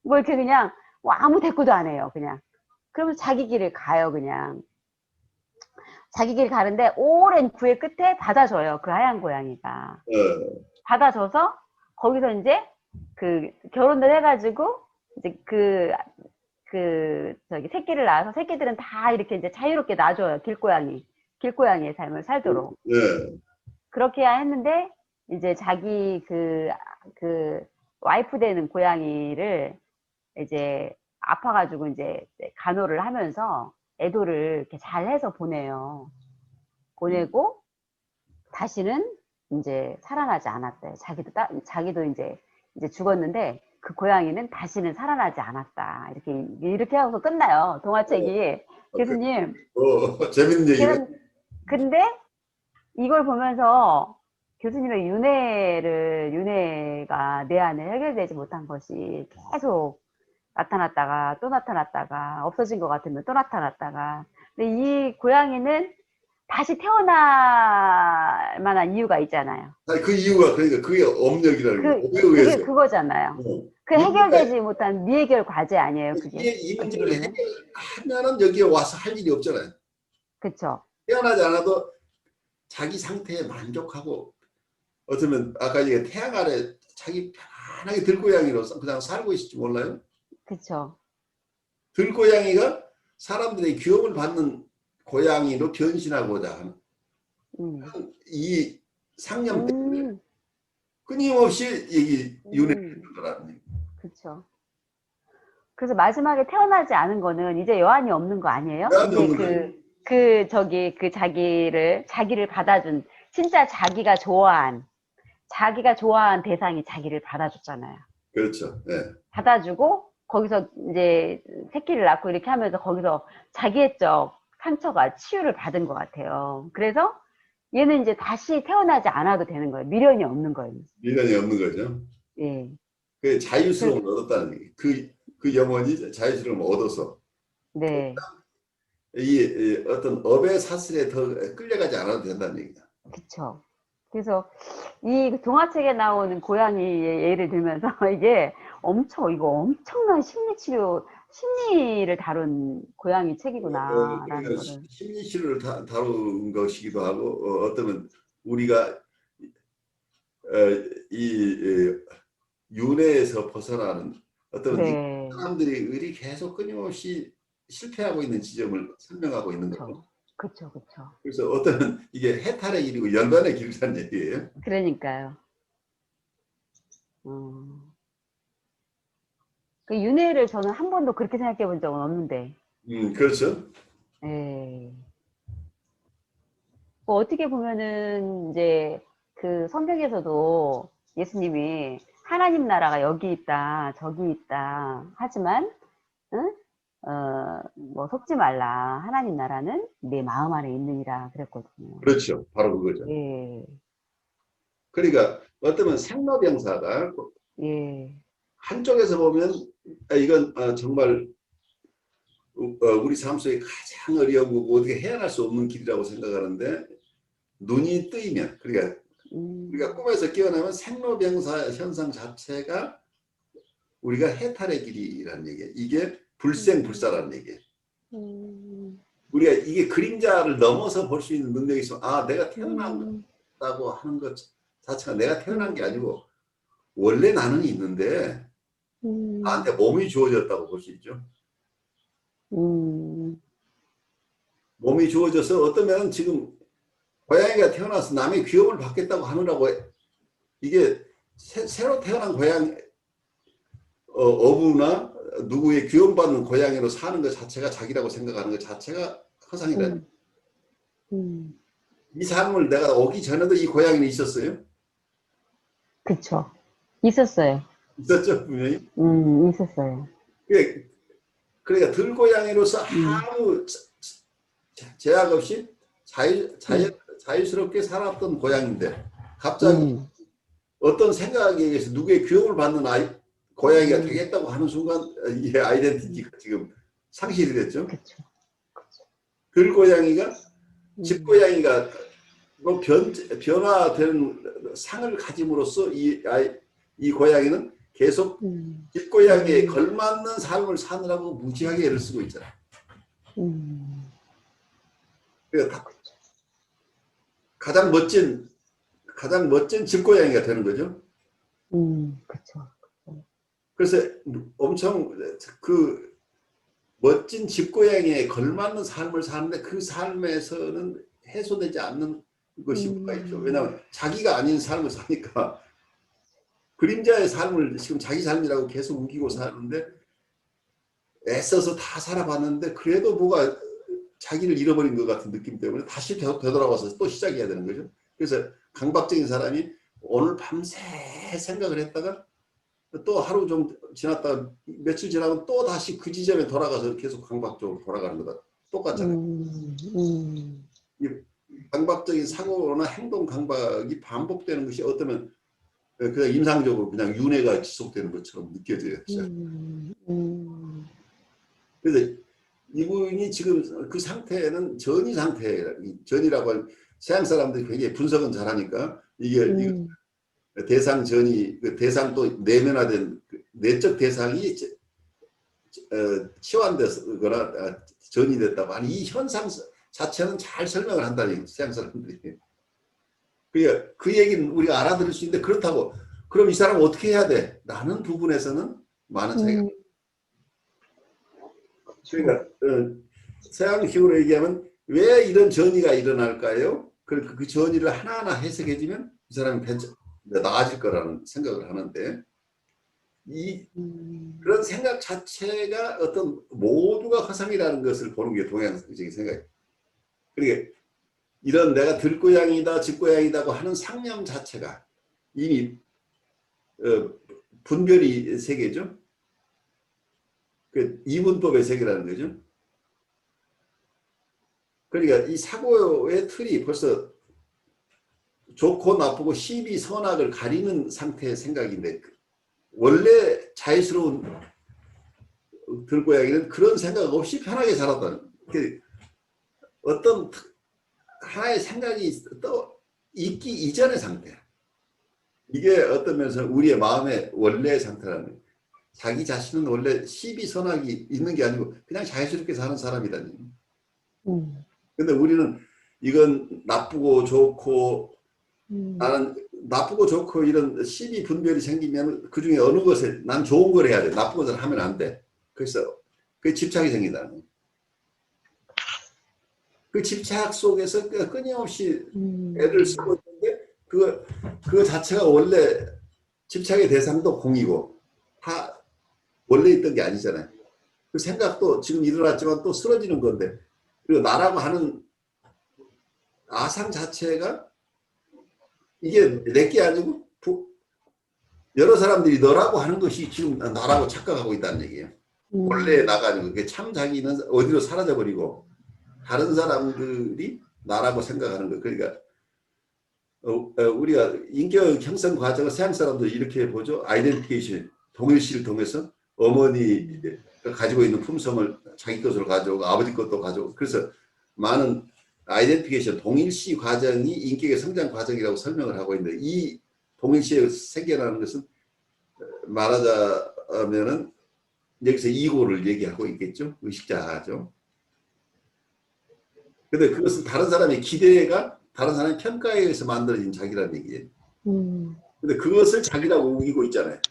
뭐 이렇게 그냥 뭐 아무 대꾸도 안 해요. 그냥. 그러면서 자기 길을 가요. 그냥. 자기 길 가는데 오랜 구애 끝에 받아줘요. 그 하얀 고양이가. 어, 받아줘서 거기서 이제 그 결혼을 해가지고 이제 저기 새끼를 낳아서 새끼들은 다 이렇게 이제 자유롭게 놔줘요. 길고양이의 삶을 살도록. 네. 그렇게 했는데 이제 자기 그 와이프 되는 고양이를 이제 아파가지고 이제 간호를 하면서 애도를 이렇게 잘 해서 보내요. 보내고 다시는 이제 살아나지 않았대요. 자기도 이제 죽었는데 그 고양이는 다시는 살아나지 않았다. 이렇게 하고서 끝나요. 동화책이. 교수님. 재밌는 얘기네. 근데 이걸 보면서 교수님의 윤회가 내 안에 해결되지 못한 것이 계속 나타났다가 또 나타났다가 없어진 것 같으면 또 나타났다가 근데 이 고양이는 다시 태어날 만한 이유가 있잖아요. 아니, 그 이유가 그러니까 그게 업력이라는 거예요. 업에 의해서. 그게 그거잖아요. 그 해결되지 못한 미해결 과제 아니에요, 그게? 이 어떻게 문제를 보면. 해결하면은 여기에 와서 할 일이 없잖아요. 그쵸. 태어나지 않아도 자기 상태에 만족하고 어쩌면 아까 얘기한 태양 아래 자기 편안하게 들고양이로서 그냥 살고 있을지 몰라요. 그쵸. 들고양이가 사람들의 귀여움을 받는 고양이로 변신하고자 하는 이 상념 때문에 음, 끊임없이 윤회를 음, 거라는 얘기. 그쵸. 그래서 마지막에 태어나지 않은 거는 이제 여한이 없는 거 아니에요? 여한이 이제 없는 거예요. 자기를 받아준, 진짜 자기가 좋아한 대상이 자기를 받아줬잖아요. 그렇죠. 네. 받아주고, 거기서 이제 새끼를 낳고 이렇게 하면서 거기서 자기애적 상처가 치유를 받은 것 같아요. 그래서 얘는 이제 다시 태어나지 않아도 되는 거예요. 미련이 없는 거예요. 미련이 없는 거죠. 예. 그 자유스러움을 얻었다는 얘기. 그 영혼이 자유스러움을 얻어서 네. 이 어떤 업의 사슬에 더 끌려가지 않아도 된다는 얘기다. 그쵸. 그래서 이 동화책에 나오는 고양이의 예를 들면서 이거 엄청난 심리를 다룬 고양이 책이구나라는 그러니까 거를. 심리치료를 다룬 것이기도 하고 어쩌면 우리가 이 윤회에서 벗어나는 어떤 이 네. 사람들이 계속 끊임없이 실패하고 있는 지점을 설명하고 있는 거죠. 그쵸. 그래서 어떤 이게 해탈의 길이고 연단의 길이라는 얘기예요. 그러니까요. 그 윤회를 저는 한 번도 그렇게 생각해 본 적은 없는데. 그렇죠. 예. 뭐 어떻게 보면은 이제 그 성경에서도 예수님이 하나님 나라가 여기 있다, 저기 있다 하지만 응? 뭐 속지 말라. 하나님 나라는 내 마음 안에 있느니라 그랬거든요. 그렇죠. 바로 그거죠. 예. 그러니까 어쩌면 생로병사가 예. 한쪽에서 보면 이건 정말 우리 삶 속에 가장 어려운 거고 어떻게 헤어날 수 없는 길이라고 생각하는데 눈이 뜨이면 그러니까 우리가 꿈에서 깨어나면 생로병사 현상 자체가 우리가 해탈의 길이라는 얘기예요. 이게 불생불사라는 얘기예요. 우리가 이게 그림자를 넘어서 볼 수 있는 능력이 있으면 내가 태어난다고 하는 것 자체가 내가 태어난 게 아니고 원래 나는 있는데 나한테 몸이 주어졌다고 볼 수 있죠. 몸이 주어져서 어떠면 지금 고양이가 태어나서 남의 귀여움을 받겠다고 하느라고 이게 새로 태어난 고양이 어부나 누구의 귀염받는 고양이로 사는 것 자체가 자기라고 생각하는 것 자체가 허상이다. 이 삶을 내가 오기 전에도 이 고양이는 있었어요? 그쵸. 있었어요. 있었죠, 분명히. 있었어요. 그러니까 들고양이로서 아무 제약 없이 자유스럽게 살았던 고양이인데 갑자기 어떤 생각에 의해서 누구의 귀여움을 받는 고양이가 되겠다고 하는 순간 이 아이덴티티가 지금 상실이 됐죠. 그쵸. 들고양이가 집고양이가 뭐 변화되는 상을 가짐으로써 이 고양이는 계속 집고양이에 걸맞는 삶을 사느라고 무지하게 애를 쓰고 있잖아. 그러니까 가장 멋진 집고양이가 되는 거죠. 그쵸. 그래서 엄청 그 멋진 집고양이에 걸맞는 삶을 사는데 그 삶에서는 해소되지 않는 것이 뭐가 있죠. 왜냐하면 자기가 아닌 삶을 사니까 그림자의 삶을 지금 자기 삶이라고 계속 우기고 사는데 애써서 다 살아봤는데 그래도 뭐가 자기를 잃어버린 것 같은 느낌 때문에 다시 되돌아와서 또 시작해야 되는 거죠. 그래서 강박적인 사람이 오늘 밤새 생각을 했다가 또 하루 좀 지났다가 며칠 지나면 또 다시 그 지점에 돌아가서 계속 강박적으로 돌아가는 거다. 똑같잖아요. 이 강박적인 사고나 행동 강박이 반복되는 것이 어쩌면 그냥 임상적으로 그냥 윤회가 지속되는 것처럼 느껴져요. 그래서 이분이 지금 그 상태는 전이 전이라고 하는 서양 사람들이 굉장히 분석은 잘하니까 이게 대상 전이 대상 또 내면화된 내적 대상이 치환되거나 전이 됐다고 하는 이 현상 자체는 잘 설명을 한다는 얘기죠. 서양 사람들이. 그러니까 그 얘기는 우리가 알아들을 수 있는데 그렇다고 그럼 이 사람은 어떻게 해야 돼? 라는 부분에서는 많은 차이가 그러니까 서양식으로 얘기하면 왜 이런 전이가 일어날까요? 그 전이를 하나하나 해석해주면 이 사람이 나아질 거라는 생각을 하는데 그런 생각 자체가 어떤 모두가 허상이라는 것을 보는 게 동양적인 생각이에요. 그러니까 이런 내가 들고양이다 집고양이다고 하는 상념 자체가 이미 분별이 세계죠. 그 이분법의 세계라는 거죠. 그러니까 이 사고의 틀이 벌써 좋고 나쁘고 시비 선악을 가리는 상태의 생각인데 원래 자유스러운 들고양이는 그런 생각 없이 편하게 살았다는 어떤 하나의 생각이 또 있기 이전의 상태. 이게 어떤 면에서 우리의 마음의 원래의 상태라는 거예요. 자기 자신은 원래 시비 선악이 있는 게 아니고 그냥 자유스럽게 사는 사람이라는 거예요. 근데 우리는 이건 나쁘고 좋고 나는 나쁘고 좋고 이런 시비 분별이 생기면 그 중에 어느 것을 난 좋은 걸 해야 돼. 나쁜 것을 하면 안 돼. 그래서 그 집착이 생긴다는 거예요. 그 집착 속에서 끊임없이 애를 쓰고 있는데 그 자체가 원래 집착의 대상도 공이고 다 원래 있던 게 아니잖아요. 그 생각도 지금 일어났지만 또 쓰러지는 건데 그리고 나라고 하는 아상 자체가 이게 내게 아니고 여러 사람들이 너라고 하는 것이 지금 나라고 착각하고 있다는 얘기예요. 원래 나가 아니고 그게 참 자기는 어디로 사라져버리고 다른 사람들이 나라고 생각하는 거. 그러니까 우리가 인격 형성 과정을 서양 사람들이 이렇게 보죠. 아이덴티케이션, 동일시를 통해서 어머니가 가지고 있는 품성을 자기 것으로 가져오고 아버지 것도 가져오고 그래서 많은 아이덴티케이션, 동일시 과정이 인격의 성장 과정이라고 설명을 하고 있는데 이 동일시의 생겨나는 것은 말하자면은 여기서 이고를 얘기하고 있겠죠. 의식자죠. 근데 그것은 다른 사람의 기대가 다른 사람의 평가에 의해서 만들어진 자기라는 얘기예요. 근데 그것을 자기라고 우기고 있잖아요.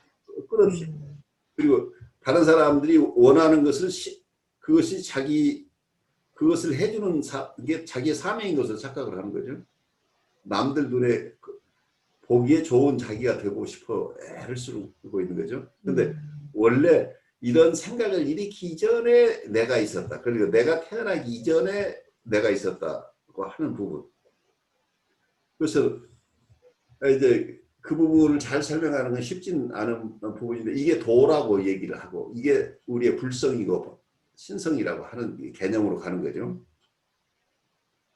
끊임없이. 그리고 다른 사람들이 원하는 것을 그것이 그것을 해주는 게 자기의 사명인 것을 착각을 하는 거죠. 남들 눈에 보기에 좋은 자기가 되고 싶어 애를 쓰고 있는 거죠. 근데 원래 이런 생각을 일으키기 전에 내가 있었다. 그리고 내가 태어나기 이전에 내가 있었다고 하는 부분. 그래서 이제 그 부분을 잘 설명하는 건 쉽진 않은 부분인데 이게 도라고 얘기를 하고 이게 우리의 불성이고 신성이라고 하는 개념으로 가는 거죠.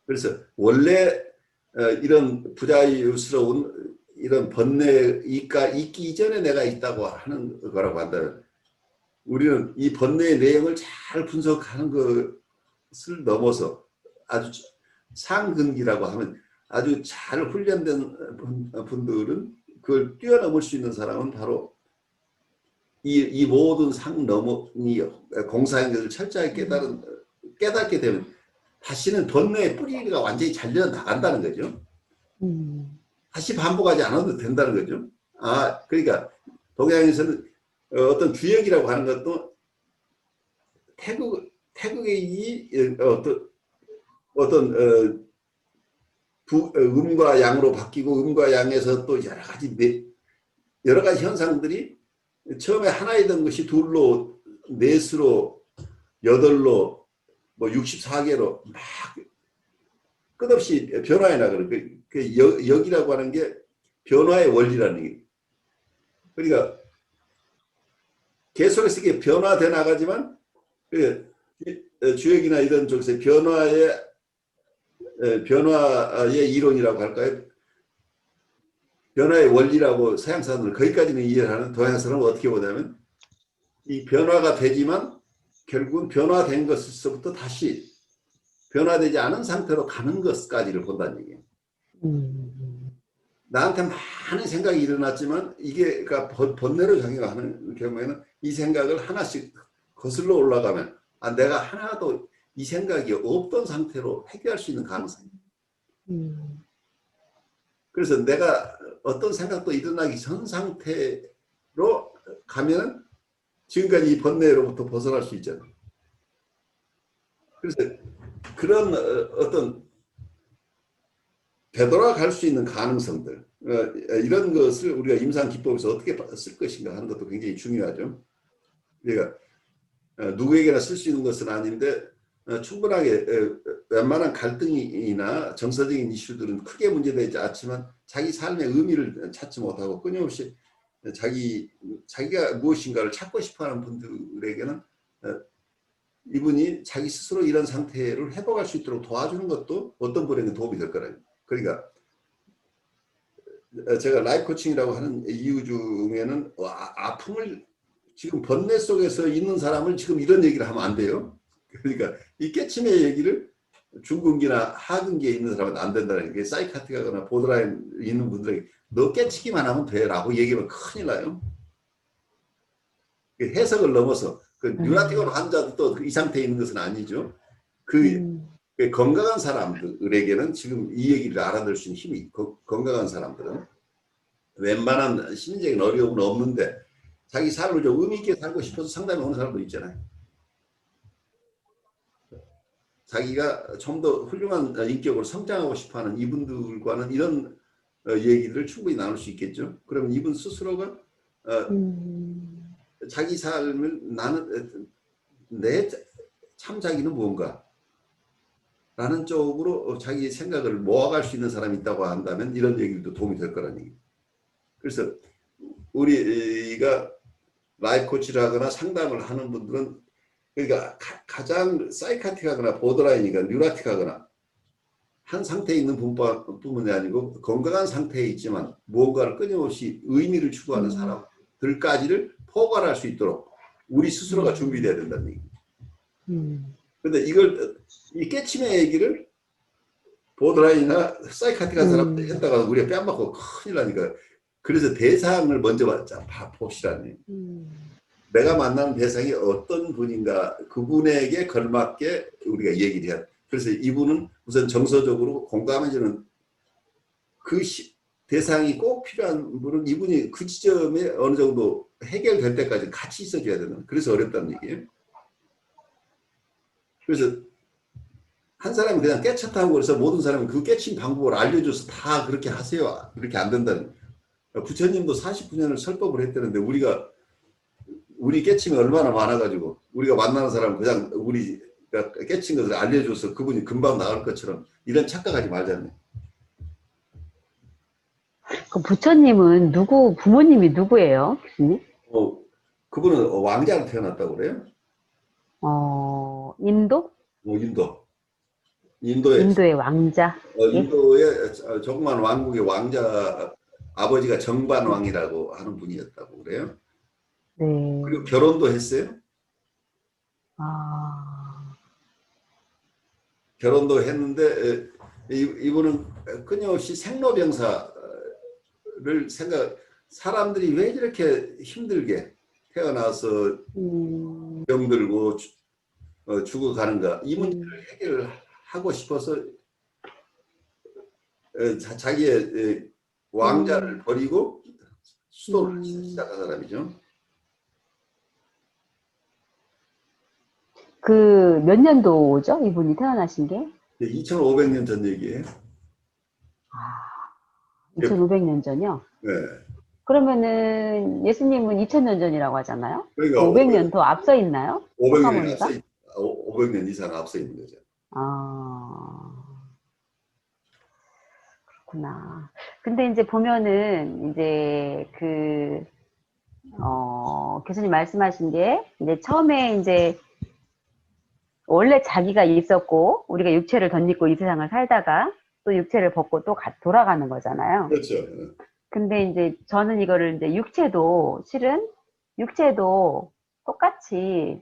그래서 원래 이런 부자유스러운 이런 번뇌가 있기 이전에 내가 있다고 하는 거라고 한다면 우리는 이 번뇌의 내용을 잘 분석하는 것을 넘어서 아주 상근기라고 하면 아주 잘 훈련된 분들은 그걸 뛰어넘을 수 있는 사람은 바로 이 모든 상 넘어이 공사인 것을 철저하게 깨닫게 되면 다시는 번뇌의 뿌리가 완전히 잘려 나간다는 거죠. 다시 반복하지 않아도 된다는 거죠. 그러니까 동양에서는 어떤 주역이라고 하는 것도 태국의 어떤 음과 양으로 바뀌고 음과 양에서 또 여러 가지 현상들이 처음에 하나이던 것이 둘로, 넷으로, 여덟로, 뭐 64개로 막 끝없이 변화해 나가는 그 역이라고 하는 게 변화의 원리라는 게. 그러니까 계속해서 이게 변화돼 나가지만 주역이나 이런 쪽에서 변화의 이론이라고 할까요? 변화의 원리라고 서양 사람들은 거기까지는 이해를 하는 동양 사람은 어떻게 보냐면 이 변화가 되지만 결국은 변화된 것에서부터 다시 변화되지 않은 상태로 가는 것까지를 본다는 얘기예요. 나한테 많은 생각이 일어났지만 이게 그러니까 번뇌로 작용하는 경우에는 이 생각을 하나씩 거슬러 올라가면 내가 하나도 이 생각이 없던 상태로 해결할 수 있는 가능성이 있어요. 그래서 내가 어떤 생각도 일어나기 전 상태로 가면 지금까지 이 번뇌로부터 벗어날 수 있잖아요. 그래서 그런 어떤 되돌아갈 수 있는 가능성들 이런 것을 우리가 임상기법에서 어떻게 쓸 것인가 하는 것도 굉장히 중요하죠. 그러니까 누구에게나 쓸 수 있는 것은 아닌데 충분하게 웬만한 갈등이나 정서적인 이슈들은 크게 문제되지 않지만 자기 삶의 의미를 찾지 못하고 끊임없이 자기가 무엇인가를 찾고 싶어하는 분들에게는 이분이 자기 스스로 이런 상태를 회복할 수 있도록 도와주는 것도 어떤 분에게 도움이 될 거라요. 그러니까 제가 라이프 코칭이라고 하는 이유 중에는 아픔을 지금 번뇌 속에서 있는 사람을 지금 이런 얘기를 하면 안 돼요. 그러니까 이 깨침의 얘기를 중근기나 하근기에 있는 사람은 안 된다는 게 사이카틱하거나 보드라인 있는 분들에게 너 깨치기만 하면 돼 라고 얘기하면 큰일 나요. 해석을 넘어서 뉴라티건 환자도 이 상태에 있는 것은 아니죠. 건강한 사람들에게는 지금 이 얘기를 알아들 수 있는 힘이 건강한 사람들은 웬만한 심리적인 어려움은 없는데 자기 삶을 좀 의미 있게 살고 싶어서 상담에 오는 사람도 있잖아요. 자기가 좀 더 훌륭한 인격으로 성장하고 싶어하는 이분들과는 이런 얘기들을 충분히 나눌 수 있겠죠. 그러면 이분 스스로가 자기 삶을 내 참자기는 무언가 라는 쪽으로 자기 생각을 모아갈 수 있는 사람이 있다고 한다면 이런 얘기도 도움이 될 거라는 얘기. 그래서 우리가 라이프 코치를 하거나 상담을 하는 분들은 그러니까 가장 사이카틱하거나 보더라인이거나 뉴라틱하거나 한 상태에 있는 분뿐만이 아니고 건강한 상태에 있지만 무언가를 끊임없이 의미를 추구하는 사람들까지를 포괄할 수 있도록 우리 스스로가 준비돼야 된다는 얘기입니다. 그런데 이 깨침의 얘기를 보드라인이나 사이카틱한 사람들 했다가 우리가 뺨맞고 큰일 나니까 그래서 대상을 먼저 봅시라니. 내가 만나는 대상이 어떤 분인가 그분에게 걸맞게 우리가 얘기를 해야 돼. 그래서 이분은 우선 정서적으로 공감해주는 대상이 꼭 필요한 분은 이분이 그 지점에 어느 정도 해결될 때까지 같이 있어줘야 되는. 그래서 어렵다는 얘기예요. 그래서 한 사람이 그냥 깨쳤다고 그래서 모든 사람은 그 깨친 방법을 알려줘서 다 그렇게 하세요. 그렇게 안 된다는. 부처님도 49년을 설법을 했다는데 우리 깨침이 얼마나 많아가지고 우리가 만나는 사람 그냥 우리가 깨친 것을 알려줘서 그분이 금방 나을 것처럼 이런 착각하지 말자네. 그 부처님은 부모님이 누구예요, 교수님? 그분은 왕자로 태어났다고 그래요. 인도? 인도의 인도의 왕자. 예? 인도의 조그만 왕국의 왕자 아버지가 정반왕이라고 하는 분이었다고 그래요. 네. 그리고 결혼도 했어요. 아, 결혼도 했는데 이분은 끊임없이 생로병사를 사람들이 왜 이렇게 힘들게 태어나서 병들고 죽어가는가 이 문제를 해결하고 싶어서 자기의 왕자를 버리고 수도를 시작한 사람이죠. 그 몇 년도죠? 이분이 태어나신 게? 2500년 전 얘기예요. 2500년 전이요? 네. 그러면은 예수님은 2000년 전이라고 하잖아요? 그러니까 500년 더 앞서 있나요? 500년 이상 앞서 있는 거죠. 그렇구나. 근데 이제 보면은 이제 교수님 말씀하신 게 이제 처음에 이제 원래 자기가 있었고 우리가 육체를 덧입고 이 세상을 살다가 또 육체를 벗고 또 돌아가는 거잖아요. 그렇죠. 근데 이제 저는 이거를 이제 실은 육체도 똑같이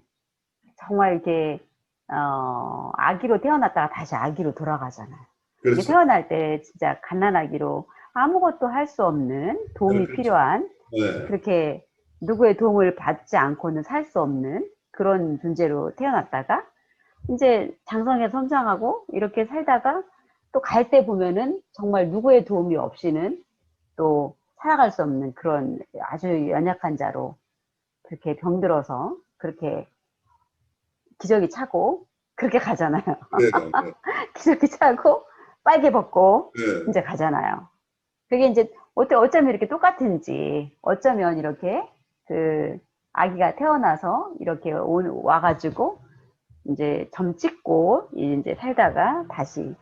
정말 이렇게 아기로 태어났다가 다시 아기로 돌아가잖아요. 그렇죠. 태어날 때 진짜 갓난아기로 아무것도 할 수 없는 도움이 그렇죠. 필요한 네. 그렇게 누구의 도움을 받지 않고는 살 수 없는 그런 존재로 태어났다가 이제 장성에 성장하고 이렇게 살다가 또 갈 때 보면은 정말 누구의 도움이 없이는 또 살아갈 수 없는 그런 아주 연약한 자로 그렇게 병들어서 그렇게 기저귀 차고 그렇게 가잖아요. 네, 네. 기저귀 차고 빨개 벗고 네. 이제 가잖아요. 그게 이제 어쩌면 이렇게 똑같은지 어쩌면 이렇게 그 아기가 태어나서 이렇게 와가지고 이제 점 찍고 이제 살다가 다시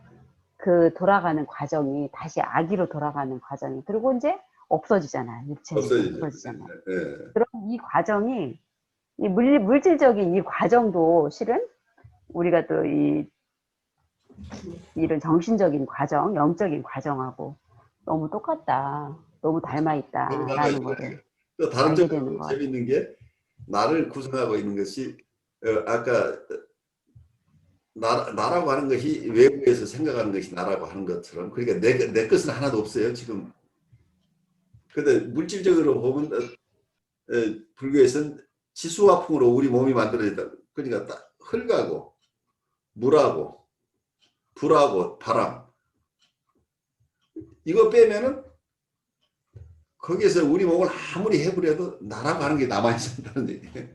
그 돌아가는 과정이 다시 아기로 돌아가는 과정이 그리고 이제 없어지잖아요. 육체는 없어지잖아요. 네. 그럼 이 과정이 이 물질적인 이 과정도 실은 우리가 또 이런 정신적인 과정, 영적인 과정하고 너무 똑같다, 너무 닮아있다라는 거를 또 다른 알게 되는 점으로 것 재밌는 게 나를 구성하고 있는 것이 아까 나라고 하는 것이 외부에서 생각하는 것이 나라고 하는 것처럼 그러니까 내 것은 하나도 없어요 지금. 근데 물질적으로 보면 불교에서는 지수화풍으로 우리 몸이 만들어졌다. 그러니까 딱 흙하고 물하고 불하고 바람 이거 빼면은 거기에서 우리 몸을 아무리 해부려도 나라고 하는 게 남아있었다는 얘기예요.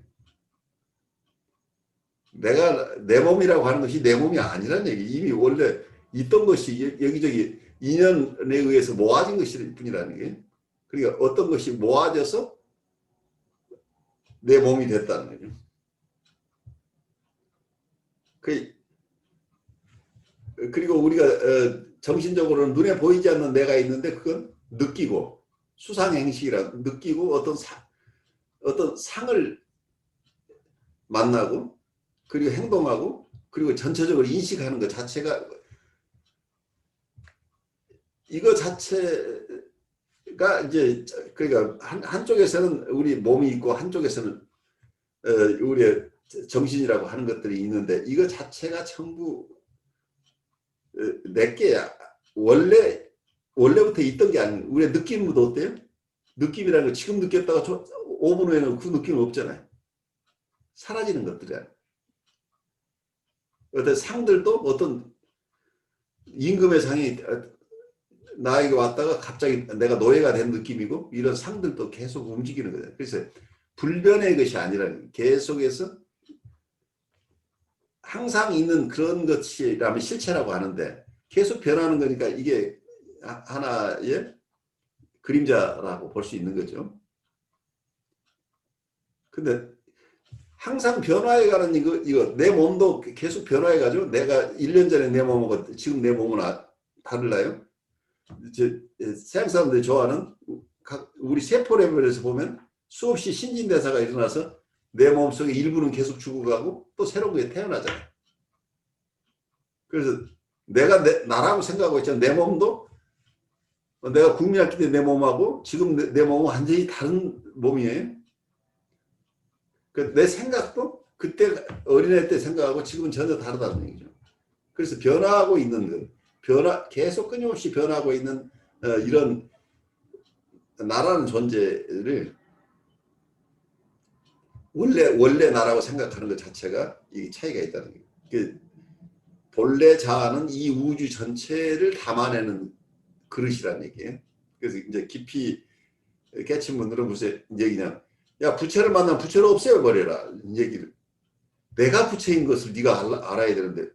내가 내 몸이라고 하는 것이 내 몸이 아니라는 얘기. 이미 원래 있던 것이 여기저기 인연에 의해서 모아진 것일 뿐이라는 게. 그러니까 어떤 것이 모아져서 내 몸이 됐다는 거죠. 그리고 우리가 정신적으로는 눈에 보이지 않는 내가 있는데 그건 느끼고 수상행식이라 느끼고 어떤 상을 만나고 그리고 행동하고 그리고 전체적으로 인식하는 것 자체가 이거 자체가 이제 그러니까 한쪽에서는 우리 몸이 있고 한쪽에서는 우리의 정신이라고 하는 것들이 있는데 이거 자체가 전부 내게 원래부터 있던 게 아니에요. 우리의 느낌도 어때요? 느낌이라는 거 지금 느꼈다가 5분 후에는 그 느낌은 없잖아요. 사라지는 것들이야. 어떤 상들도 어떤 임금의 상이 나에게 왔다가 갑자기 내가 노예가 된 느낌이고 이런 상들도 계속 움직이는 거예요. 그래서 불변의 것이 아니라 계속해서 항상 있는 그런 것이라면 실체라고 하는데 계속 변하는 거니까 이게 하나의 그림자라고 볼 수 있는 거죠. 근데 항상 변화해가는 이거 내 몸도 계속 변화해가지고 내가 1년 전에 내 몸하고 지금 내 몸은 다르나요? 서양 사람들이 좋아하는 우리 세포 레벨에서 보면 수없이 신진대사가 일어나서 내 몸속에 일부는 계속 죽어가고 또 새로운 게 태어나잖아요. 그래서 내가 나라고 생각하고 있잖아. 내 몸도 내가 국민학기 때 내 몸하고 지금 내 몸은 완전히 다른 몸이에요. 내 생각도 그때 어린애 때 생각하고 지금은 전혀 다르다는 얘기죠. 그래서 변화하고 있는 계속 끊임없이 변화하고 있는 이런 나라는 존재를 원래 나라고 생각하는 것 자체가 이 차이가 있다는 거예요. 본래 자아는 이 우주 전체를 담아내는 그릇이라는 얘기예요. 그래서 이제 깊이 깨친 분들은 무슨 얘기냐? 야, 부처를 만나면 부처를 없애버려라. 얘기를. 내가 부처인 것을 네가 알아야 되는데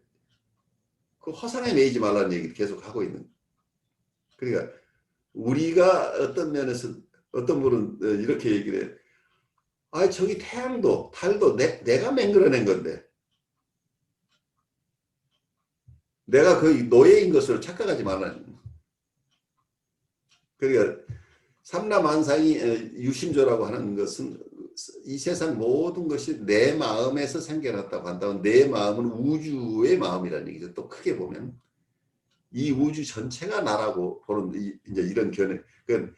그 허상에 매이지 말라는 얘기를 계속 하고 있는. 그러니까 우리가 어떤 면에서 어떤 분은 이렇게 얘기를 해. 아, 저기 태양도 달도 내가 맹글어낸 건데 내가 그 노예인 것으로 착각하지 말라는. 그러니까 삼라만상이 유심조라고 하는 것은 이 세상 모든 것이 내 마음에서 생겨났다고 한다면 내 마음은 우주의 마음이라는 얘기죠. 또 크게 보면 이 우주 전체가 나라고 보는 이제 이런 견해. 그러니까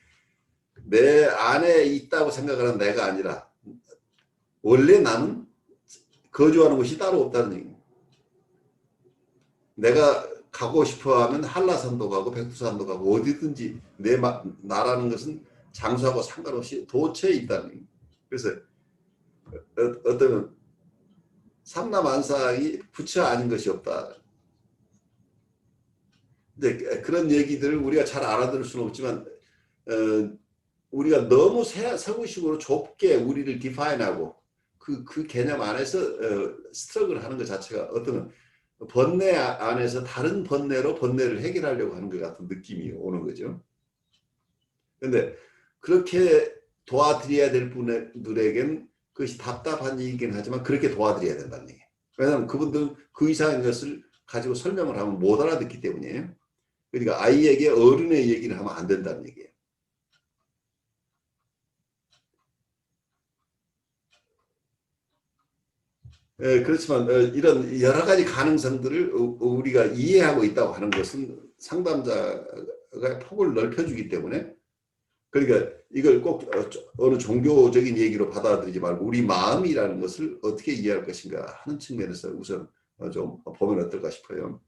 내 안에 있다고 생각하는 내가 아니라 원래 나는 거주하는 곳이 따로 없다는 얘기입니다. 내가 가고 싶어 하면 한라산도 가고 백두산도 가고 어디든지 나라는 것은 장소하고 상관없이 도처에 있다는 얘기입니다. 그래서 어떤 삼라만상이 부처 아닌 것이 없다. 근데 그런 얘기들을 우리가 잘 알아들을 수는 없지만 우리가 너무 서구식으로 좁게 우리를 디파인하고 그 개념 안에서 스트럭을 하는 것 자체가 어떤 번뇌 안에서 다른 번뇌로 번뇌를 해결하려고 하는 것 같은 느낌이 오는 거죠. 그런데 그렇게 도와드려야 될 분들에겐 그것이 답답한 얘기긴 하지만 그렇게 도와드려야 된다는 얘기예요. 왜냐하면 그분들은 그 이상의 것을 가지고 설명을 하면 못 알아듣기 때문이에요. 그러니까 아이에게 어른의 얘기를 하면 안 된다는 얘기예요. 그렇지만 이런 여러 가지 가능성들을 우리가 이해하고 있다고 하는 것은 상담자가 폭을 넓혀주기 때문에 그러니까 이걸 꼭 어느 종교적인 얘기로 받아들이지 말고 우리 마음이라는 것을 어떻게 이해할 것인가 하는 측면에서 우선 좀 보면 어떨까 싶어요.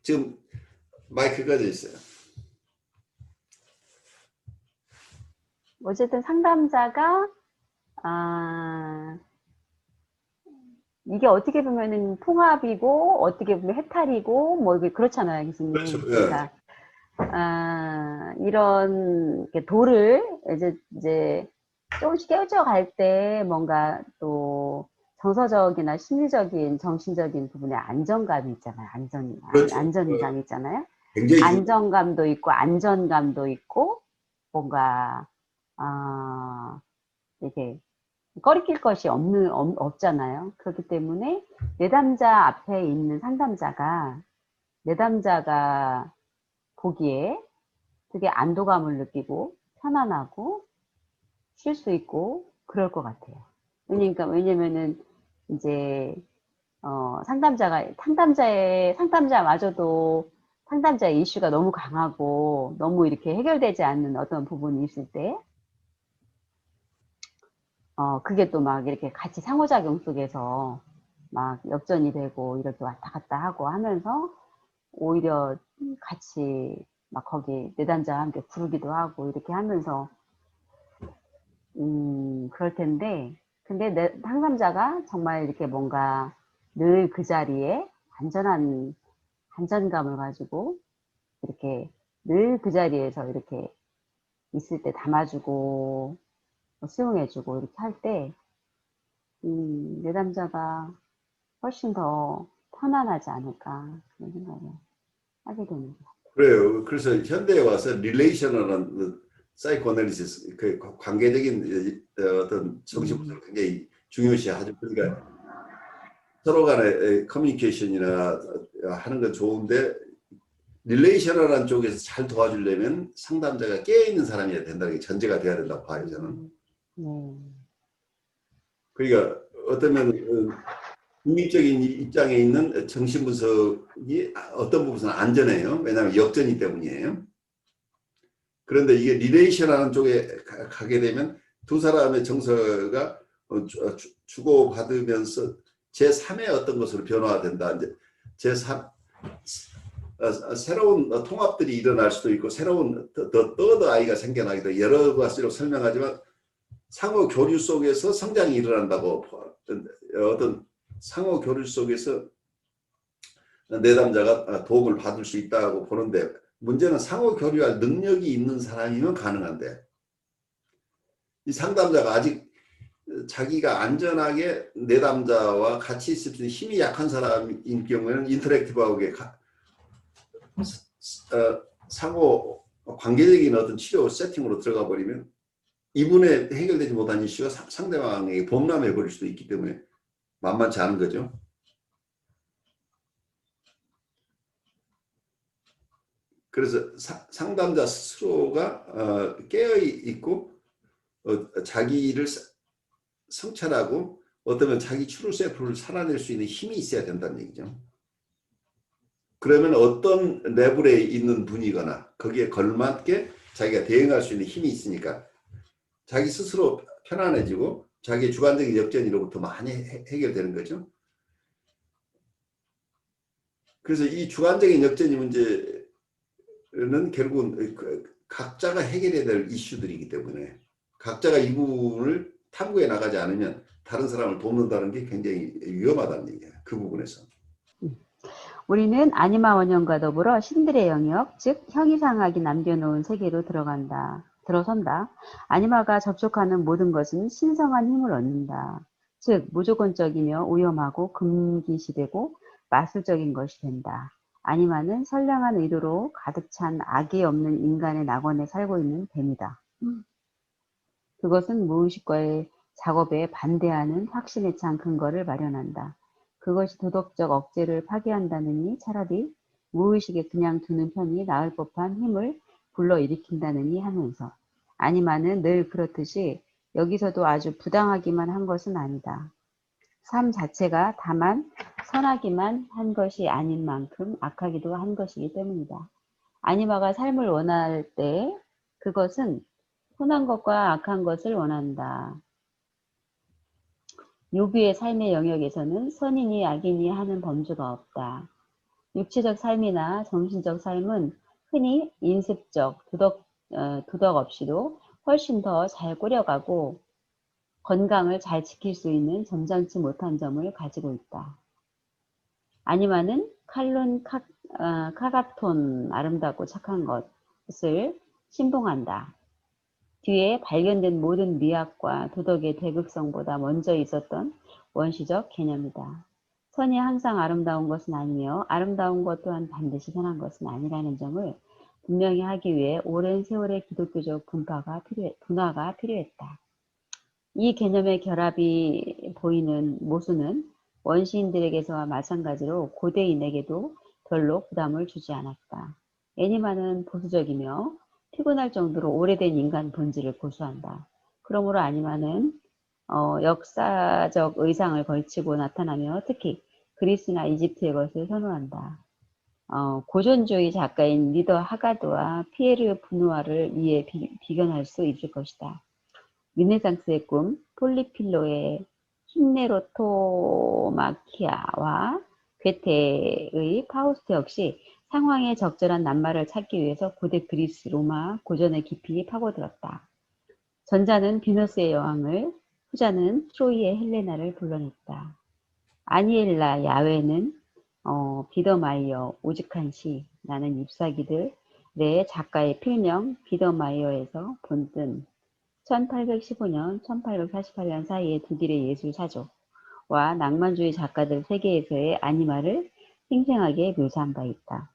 지금 마이크 꺼져 있어요. 어쨌든 상담자가 이게 어떻게 보면은 통합이고 어떻게 보면 해탈이고 뭐 그렇잖아요, 교수님. 그렇죠. 그러니까 이런 도를 이제 조금씩 깨우쳐 갈 때 뭔가 또 정서적이나 심리적인 정신적인 부분에 안정감이 있잖아요. 그렇죠. 안전감이 있잖아요. 굉장히 안정감도 있고 안전감도 있고 뭔가 이렇게 꺼리낄 것이 없잖아요. 그렇기 때문에 내담자 앞에 있는 내담자가 보기에 되게 안도감을 느끼고 편안하고 쉴 수 있고 그럴 것 같아요. 왜냐면은 이제 상담자마저도 상담자의 이슈가 너무 강하고 너무 이렇게 해결되지 않는 어떤 부분이 있을 때 그게 또 막 이렇게 같이 상호작용 속에서 막 역전이 되고 이렇게 왔다 갔다 하고 하면서 오히려 같이 막 거기 내담자와 함께 부르기도 하고 이렇게 하면서 그럴 텐데 근데 상담자가 정말 이렇게 뭔가 늘 그 자리에 안전감을 가지고 이렇게 늘 그 자리에서 이렇게 있을 때 담아주고 수용해주고 이렇게 할 때 내담자가 훨씬 더 편안하지 않을까 그런 생각을 하게 되는 것 같아요. 그래요. 그래서 현대에 와서 릴레이셔널한 사이코애널리시스, 그 관계적인 어떤 정신분석을 굉장히 중요시하죠. 그러니까 서로 간의 커뮤니케이션이나 하는 건 좋은데 릴레이셔널한 쪽에서 잘 도와주려면 상담자가 깨어있는 사람이어야 된다는 게 전제가 돼야 된다고 봐요, 저는. 그러니까 어쩌면 중립적인 입장에 있는 정신분석이 어떤 부분은 안전해요. 왜냐하면 역전이 때문이에요. 그런데 이게 릴레이션하는 쪽에 가게 되면 두 사람의 정서가 주고받으면서 제3의 어떤 것으로 변화된다. 이제 제3 새로운 통합들이 일어날 수도 있고 새로운 더 아이가 생겨나기도 여러 가지로 설명하지만 상호 교류 속에서 성장이 일어난다고 어떤 상호 교류 속에서 내담자가 도움을 받을 수 있다고 보는데 문제는 상호 교류할 능력이 있는 사람이면 가능한데 이 상담자가 아직 자기가 안전하게 내담자와 같이 있을 수 있는 힘이 약한 사람인 경우에는 인터랙티브하게 상호 관계적인 어떤 치료 세팅으로 들어가 버리면 이분의 해결되지 못한 이슈가 상대방에게 범람해 버릴 수도 있기 때문에 만만치 않은 거죠. 그래서 상담자 스스로가 깨어 있고 자기를 성찰하고 어쩌면 자기 트루 셀프를 살아낼 수 있는 힘이 있어야 된다는 얘기죠. 그러면 어떤 레벨에 있는 분이거나 거기에 걸맞게 자기가 대응할 수 있는 힘이 있으니까 자기 스스로 편안해지고 자기의 주관적인 역전으로부터 많이 해결되는 거죠. 그래서 이 주관적인 역전이 문제는 결국은 각자가 해결해야 될 이슈들이기 때문에 각자가 이 부분을 탐구해 나가지 않으면 다른 사람을 돕는다는 게 굉장히 위험하다는 얘기예요. 그 부분에서. 우리는 아니마 원형과 더불어 신들의 영역, 즉 형이상학이 남겨놓은 세계로 들어선다. 아니마가 접촉하는 모든 것은 신성한 힘을 얻는다. 즉 무조건적이며 위험하고 금기시되고 마술적인 것이 된다. 아니마는 선량한 의도로 가득 찬 악이 없는 인간의 낙원에 살고 있는 뱀이다. 그것은 무의식과의 작업에 반대하는 확신에 찬 근거를 마련한다. 그것이 도덕적 억제를 파괴한다느니 차라리 무의식에 그냥 두는 편이 나을 법한 힘을 불러일으킨다느니 하면서 아니마는 늘 그렇듯이 여기서도 아주 부당하기만 한 것은 아니다. 삶 자체가 다만 선하기만 한 것이 아닌 만큼 악하기도 한 것이기 때문이다. 아니마가 삶을 원할 때 그것은 선한 것과 악한 것을 원한다. 유비의 삶의 영역에서는 선이니 악이니 하는 범주가 없다. 육체적 삶이나 정신적 삶은 흔히 인습적, 도덕 없이도 훨씬 더 잘 꾸려가고 건강을 잘 지킬 수 있는 점잖지 못한 점을 가지고 있다. 아니마는 카가톤 아름답고 착한 것을 신봉한다. 뒤에 발견된 모든 미학과 도덕의 대극성보다 먼저 있었던 원시적 개념이다. 선이 항상 아름다운 것은 아니며 아름다운 것 또한 반드시 선한 것은 아니라는 점을 분명히 하기 위해 오랜 세월의 기독교적 분화가 필요했다. 이 개념의 결합이 보이는 모순은 원시인들에게서와 마찬가지로 고대인에게도 별로 부담을 주지 않았다. 애니마는 보수적이며 피곤할 정도로 오래된 인간 본질을 고수한다. 그러므로 아니마는 역사적 의상을 걸치고 나타나며 특히 그리스나 이집트의 것을 선호한다. 고전주의 작가인 리더 하가드와 피에르 부누아를 이에 비견할 수 있을 것이다. 르네상스의 꿈, 폴리필로의 힌네로토마키아와 괴테의 파우스트 역시 상황에 적절한 낱말을 찾기 위해서 고대 그리스, 로마 고전에 깊이 파고들었다. 전자는 비너스의 여왕을, 후자는 트로이의 헬레나를 불러냈다. 아니엘라 야외는 비더마이어 오직한 시, 나는 잎사귀들의 작가의 필명 비더마이어에서 본뜬 1815년, 1848년 사이의 독일의 예술사조와 낭만주의 작가들 세계에서의 아니마를 생생하게 묘사한 바 있다.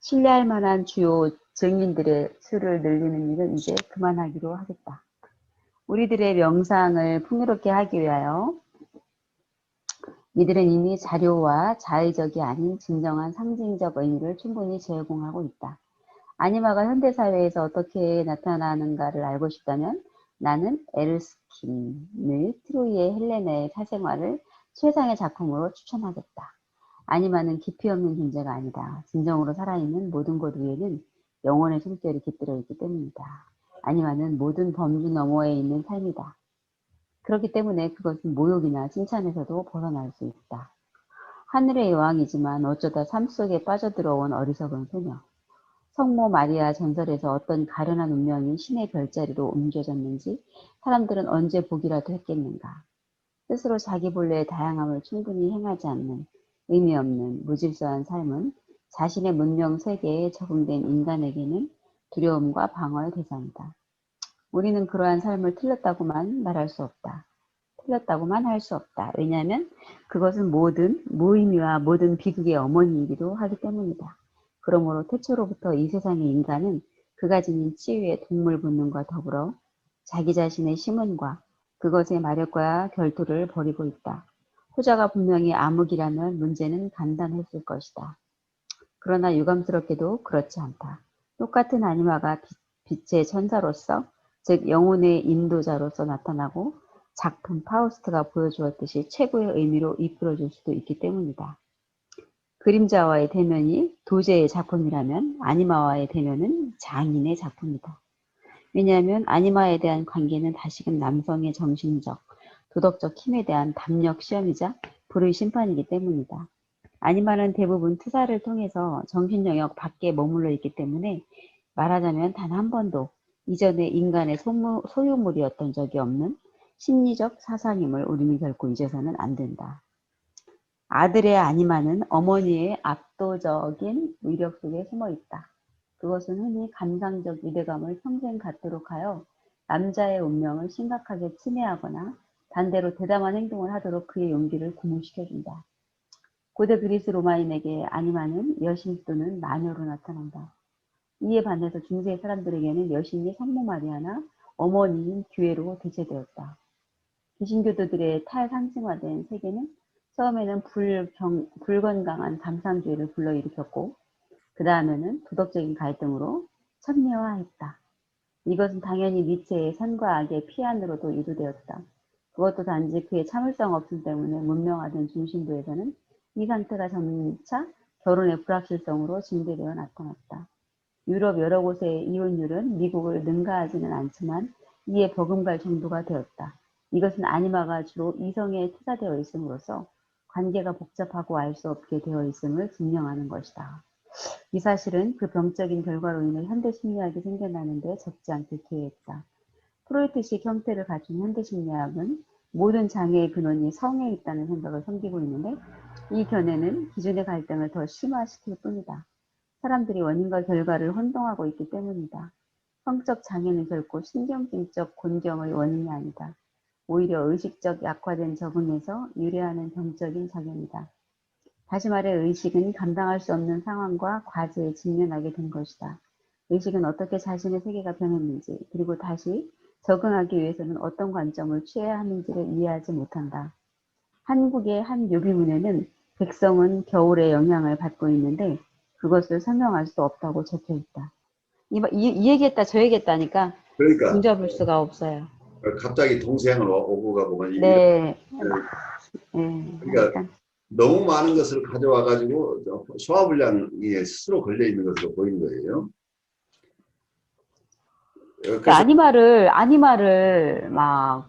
신뢰할 만한 주요 증인들의 수를 늘리는 일은 이제 그만하기로 하겠다. 우리들의 명상을 풍요롭게 하기 위하여 이들은 이미 자료와 자의적이 아닌 진정한 상징적 의미를 충분히 제공하고 있다. 아니마가 현대사회에서 어떻게 나타나는가를 알고 싶다면 나는 에르스킨의 트로이의 헬레나의 사생활을 최상의 작품으로 추천하겠다. 아니마는 깊이 없는 존재가 아니다. 진정으로 살아있는 모든 것 위에는 영혼의 숨결이 깃들어 있기 때문이다. 아니마는 모든 범주 너머에 있는 삶이다. 그렇기 때문에 그것은 모욕이나 칭찬에서도 벗어날 수 있다. 하늘의 여왕이지만 어쩌다 삶 속에 빠져들어온 어리석은 소녀. 성모 마리아 전설에서 어떤 가련한 운명이 신의 별자리로 옮겨졌는지 사람들은 언제 보기라도 했겠는가. 스스로 자기 본래의 다양함을 충분히 행하지 않는 의미 없는 무질서한 삶은 자신의 문명 세계에 적응된 인간에게는 두려움과 방어의 대상이다. 우리는 그러한 삶을 틀렸다고만 말할 수 없다. 틀렸다고만 할 수 없다. 왜냐하면 그것은 모든 무의미와 모든 비극의 어머니이기도 하기 때문이다. 그러므로 태초로부터 이 세상의 인간은 그가 지닌 치유의 동물 본능과 더불어 자기 자신의 심은과 그것의 마력과 결투를 벌이고 있다. 후자가 분명히 암흑이라면 문제는 간단했을 것이다. 그러나 유감스럽게도 그렇지 않다. 똑같은 아니마가 빛의 천사로서, 즉 영혼의 인도자로서 나타나고 작품 파우스트가 보여주었듯이 최고의 의미로 이끌어줄 수도 있기 때문이다. 그림자와의 대면이 도제의 작품이라면 아니마와의 대면은 장인의 작품이다. 왜냐하면 아니마에 대한 관계는 다시금 남성의 정신적, 도덕적 힘에 대한 담력 시험이자 불의 심판이기 때문이다. 아니마는 대부분 투사를 통해서 정신 영역 밖에 머물러 있기 때문에 말하자면 단 한 번도 이전에 인간의 소유물이었던 적이 없는 심리적 사상임을 우리는 결코 잊어서는 안 된다. 아들의 아니마는 어머니의 압도적인 위력 속에 숨어 있다. 그것은 흔히 감상적 유대감을 평생 갖도록 하여 남자의 운명을 심각하게 침해하거나 반대로 대담한 행동을 하도록 그의 용기를 고무시켜준다. 고대 그리스 로마인에게 아니마는 여신 또는 마녀로 나타난다. 이에 반해서 중세 사람들에게는 여신이 성모 마리아나 어머니인 교회로 대체되었다. 개신교도들의 탈상승화된 세계는 처음에는 불건강한 감상주의를 불러일으켰고 그 다음에는 도덕적인 갈등으로 천례화했다. 이것은 당연히 니체의 선과 악의 피안으로도 유도되었다. 그것도 단지 그의 참을성 없음 때문에 문명화된 중심부에서는 이 상태가 점차 결혼의 불확실성으로 징대되어 나타났다. 유럽 여러 곳의 이혼율은 미국을 능가하지는 않지만 이에 버금갈 정도가 되었다. 이것은 아니마가 주로 이성에 투사되어 있음으로써 관계가 복잡하고 알 수 없게 되어 있음을 증명하는 것이다. 이 사실은 그 병적인 결과로 인해 현대심리학이 생겨나는 데 적지 않게 기여했다. 프로이트식 형태를 갖춘 현대심리학은 모든 장애의 근원이 성에 있다는 생각을 섬기고 있는데 이 견해는 기존의 갈등을 더 심화시킬 뿐이다. 사람들이 원인과 결과를 혼동하고 있기 때문이다. 성적 장애는 결코 신경증적 곤경의 원인이 아니다. 오히려 의식적 약화된 적응에서 유래하는 병적인 작용이다. 다시 말해 의식은 감당할 수 없는 상황과 과제에 직면하게 된 것이다. 의식은 어떻게 자신의 세계가 변했는지 그리고 다시 적응하기 위해서는 어떤 관점을 취해야 하는지를 이해하지 못한다. 한국의 한 요비문에는 백성은 겨울에 영향을 받고 있는데 그것을 설명할 수 없다고 적혀있다. 이 얘기했다 저 얘기했다니까 그러니까 종잡을 수가 없어요. 갑자기 동생을 오고 가고 막 네, 그러니까 하여간. 너무 많은 것을 가져와 가지고 소화불량이 스스로 걸려 있는 것으로 보이는 거예요. 그러니까 그래서 아니마를 막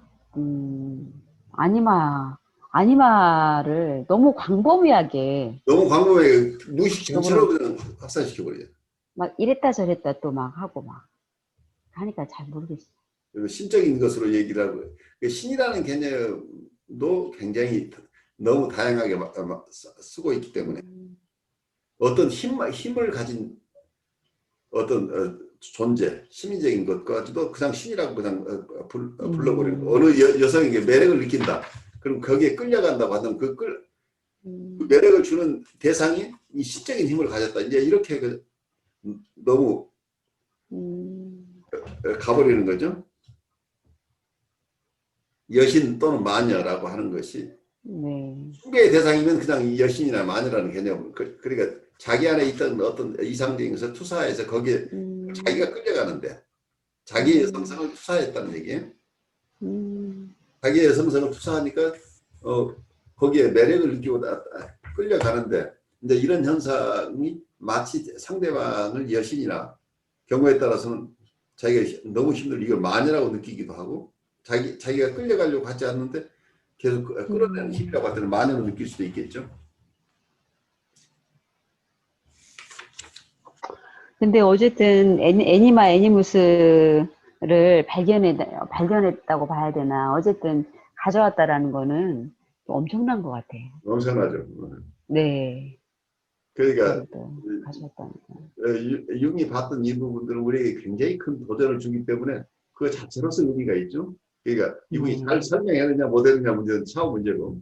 아니마를 너무 광범위하게 너무 광범위하게 무의식 전체로 적으로 그냥 확산시켜 버려요. 막 이랬다 저랬다 또 막 하고 막 하니까 잘 모르겠어. 그리고 신적인 것으로 얘기를 하고 신이라는 개념도 굉장히 너무 다양하게 쓰고 있기 때문에 어떤 힘을 가진 어떤 존재, 심리적인 것까지도 그냥 신이라고 그냥 불러버리는 거. 어느 여성에게 매력을 느낀다. 그럼 거기에 끌려간다고 하면 그 매력을 주는 대상이 이 신적인 힘을 가졌다. 이제 이렇게 너무 가버리는 거죠. 여신 또는 마녀라고 하는 것이 네. 숭배의 대상이면 그냥 여신이나 마녀라는 개념. 그러니까 자기 안에 있던 어떤 이상적인 것을 투사해서 거기에 자기가 끌려가는데 자기의 여성성을 투사했다는 얘기예요. 자기의 여성성을 투사하니까 거기에 매력을 느끼고 끌려가는데 이제 이런 현상이 마치 상대방을 여신이나 경우에 따라서는 자기가 너무 힘들고 이걸 마녀라고 느끼기도 하고 자기가 끌려가려고 하지 않는데 계속 끌어내는 힘이라고 할 때는 마녀로 느낄 수도 있겠죠. 근데 어쨌든 애니마 애니무스를 발견했다고 봐야 되나. 어쨌든 가져왔다라는 거는 엄청난 것 같아요. 엄청나죠. 네. 그러니까 가져왔다는 거. 융이 봤던 이 부분들은 우리에게 굉장히 큰 도전을 주기 때문에 그 자체로서 의미가 있죠. 그러니까 이분이 잘 설명했느냐 못했느냐 문제는 차후 문제고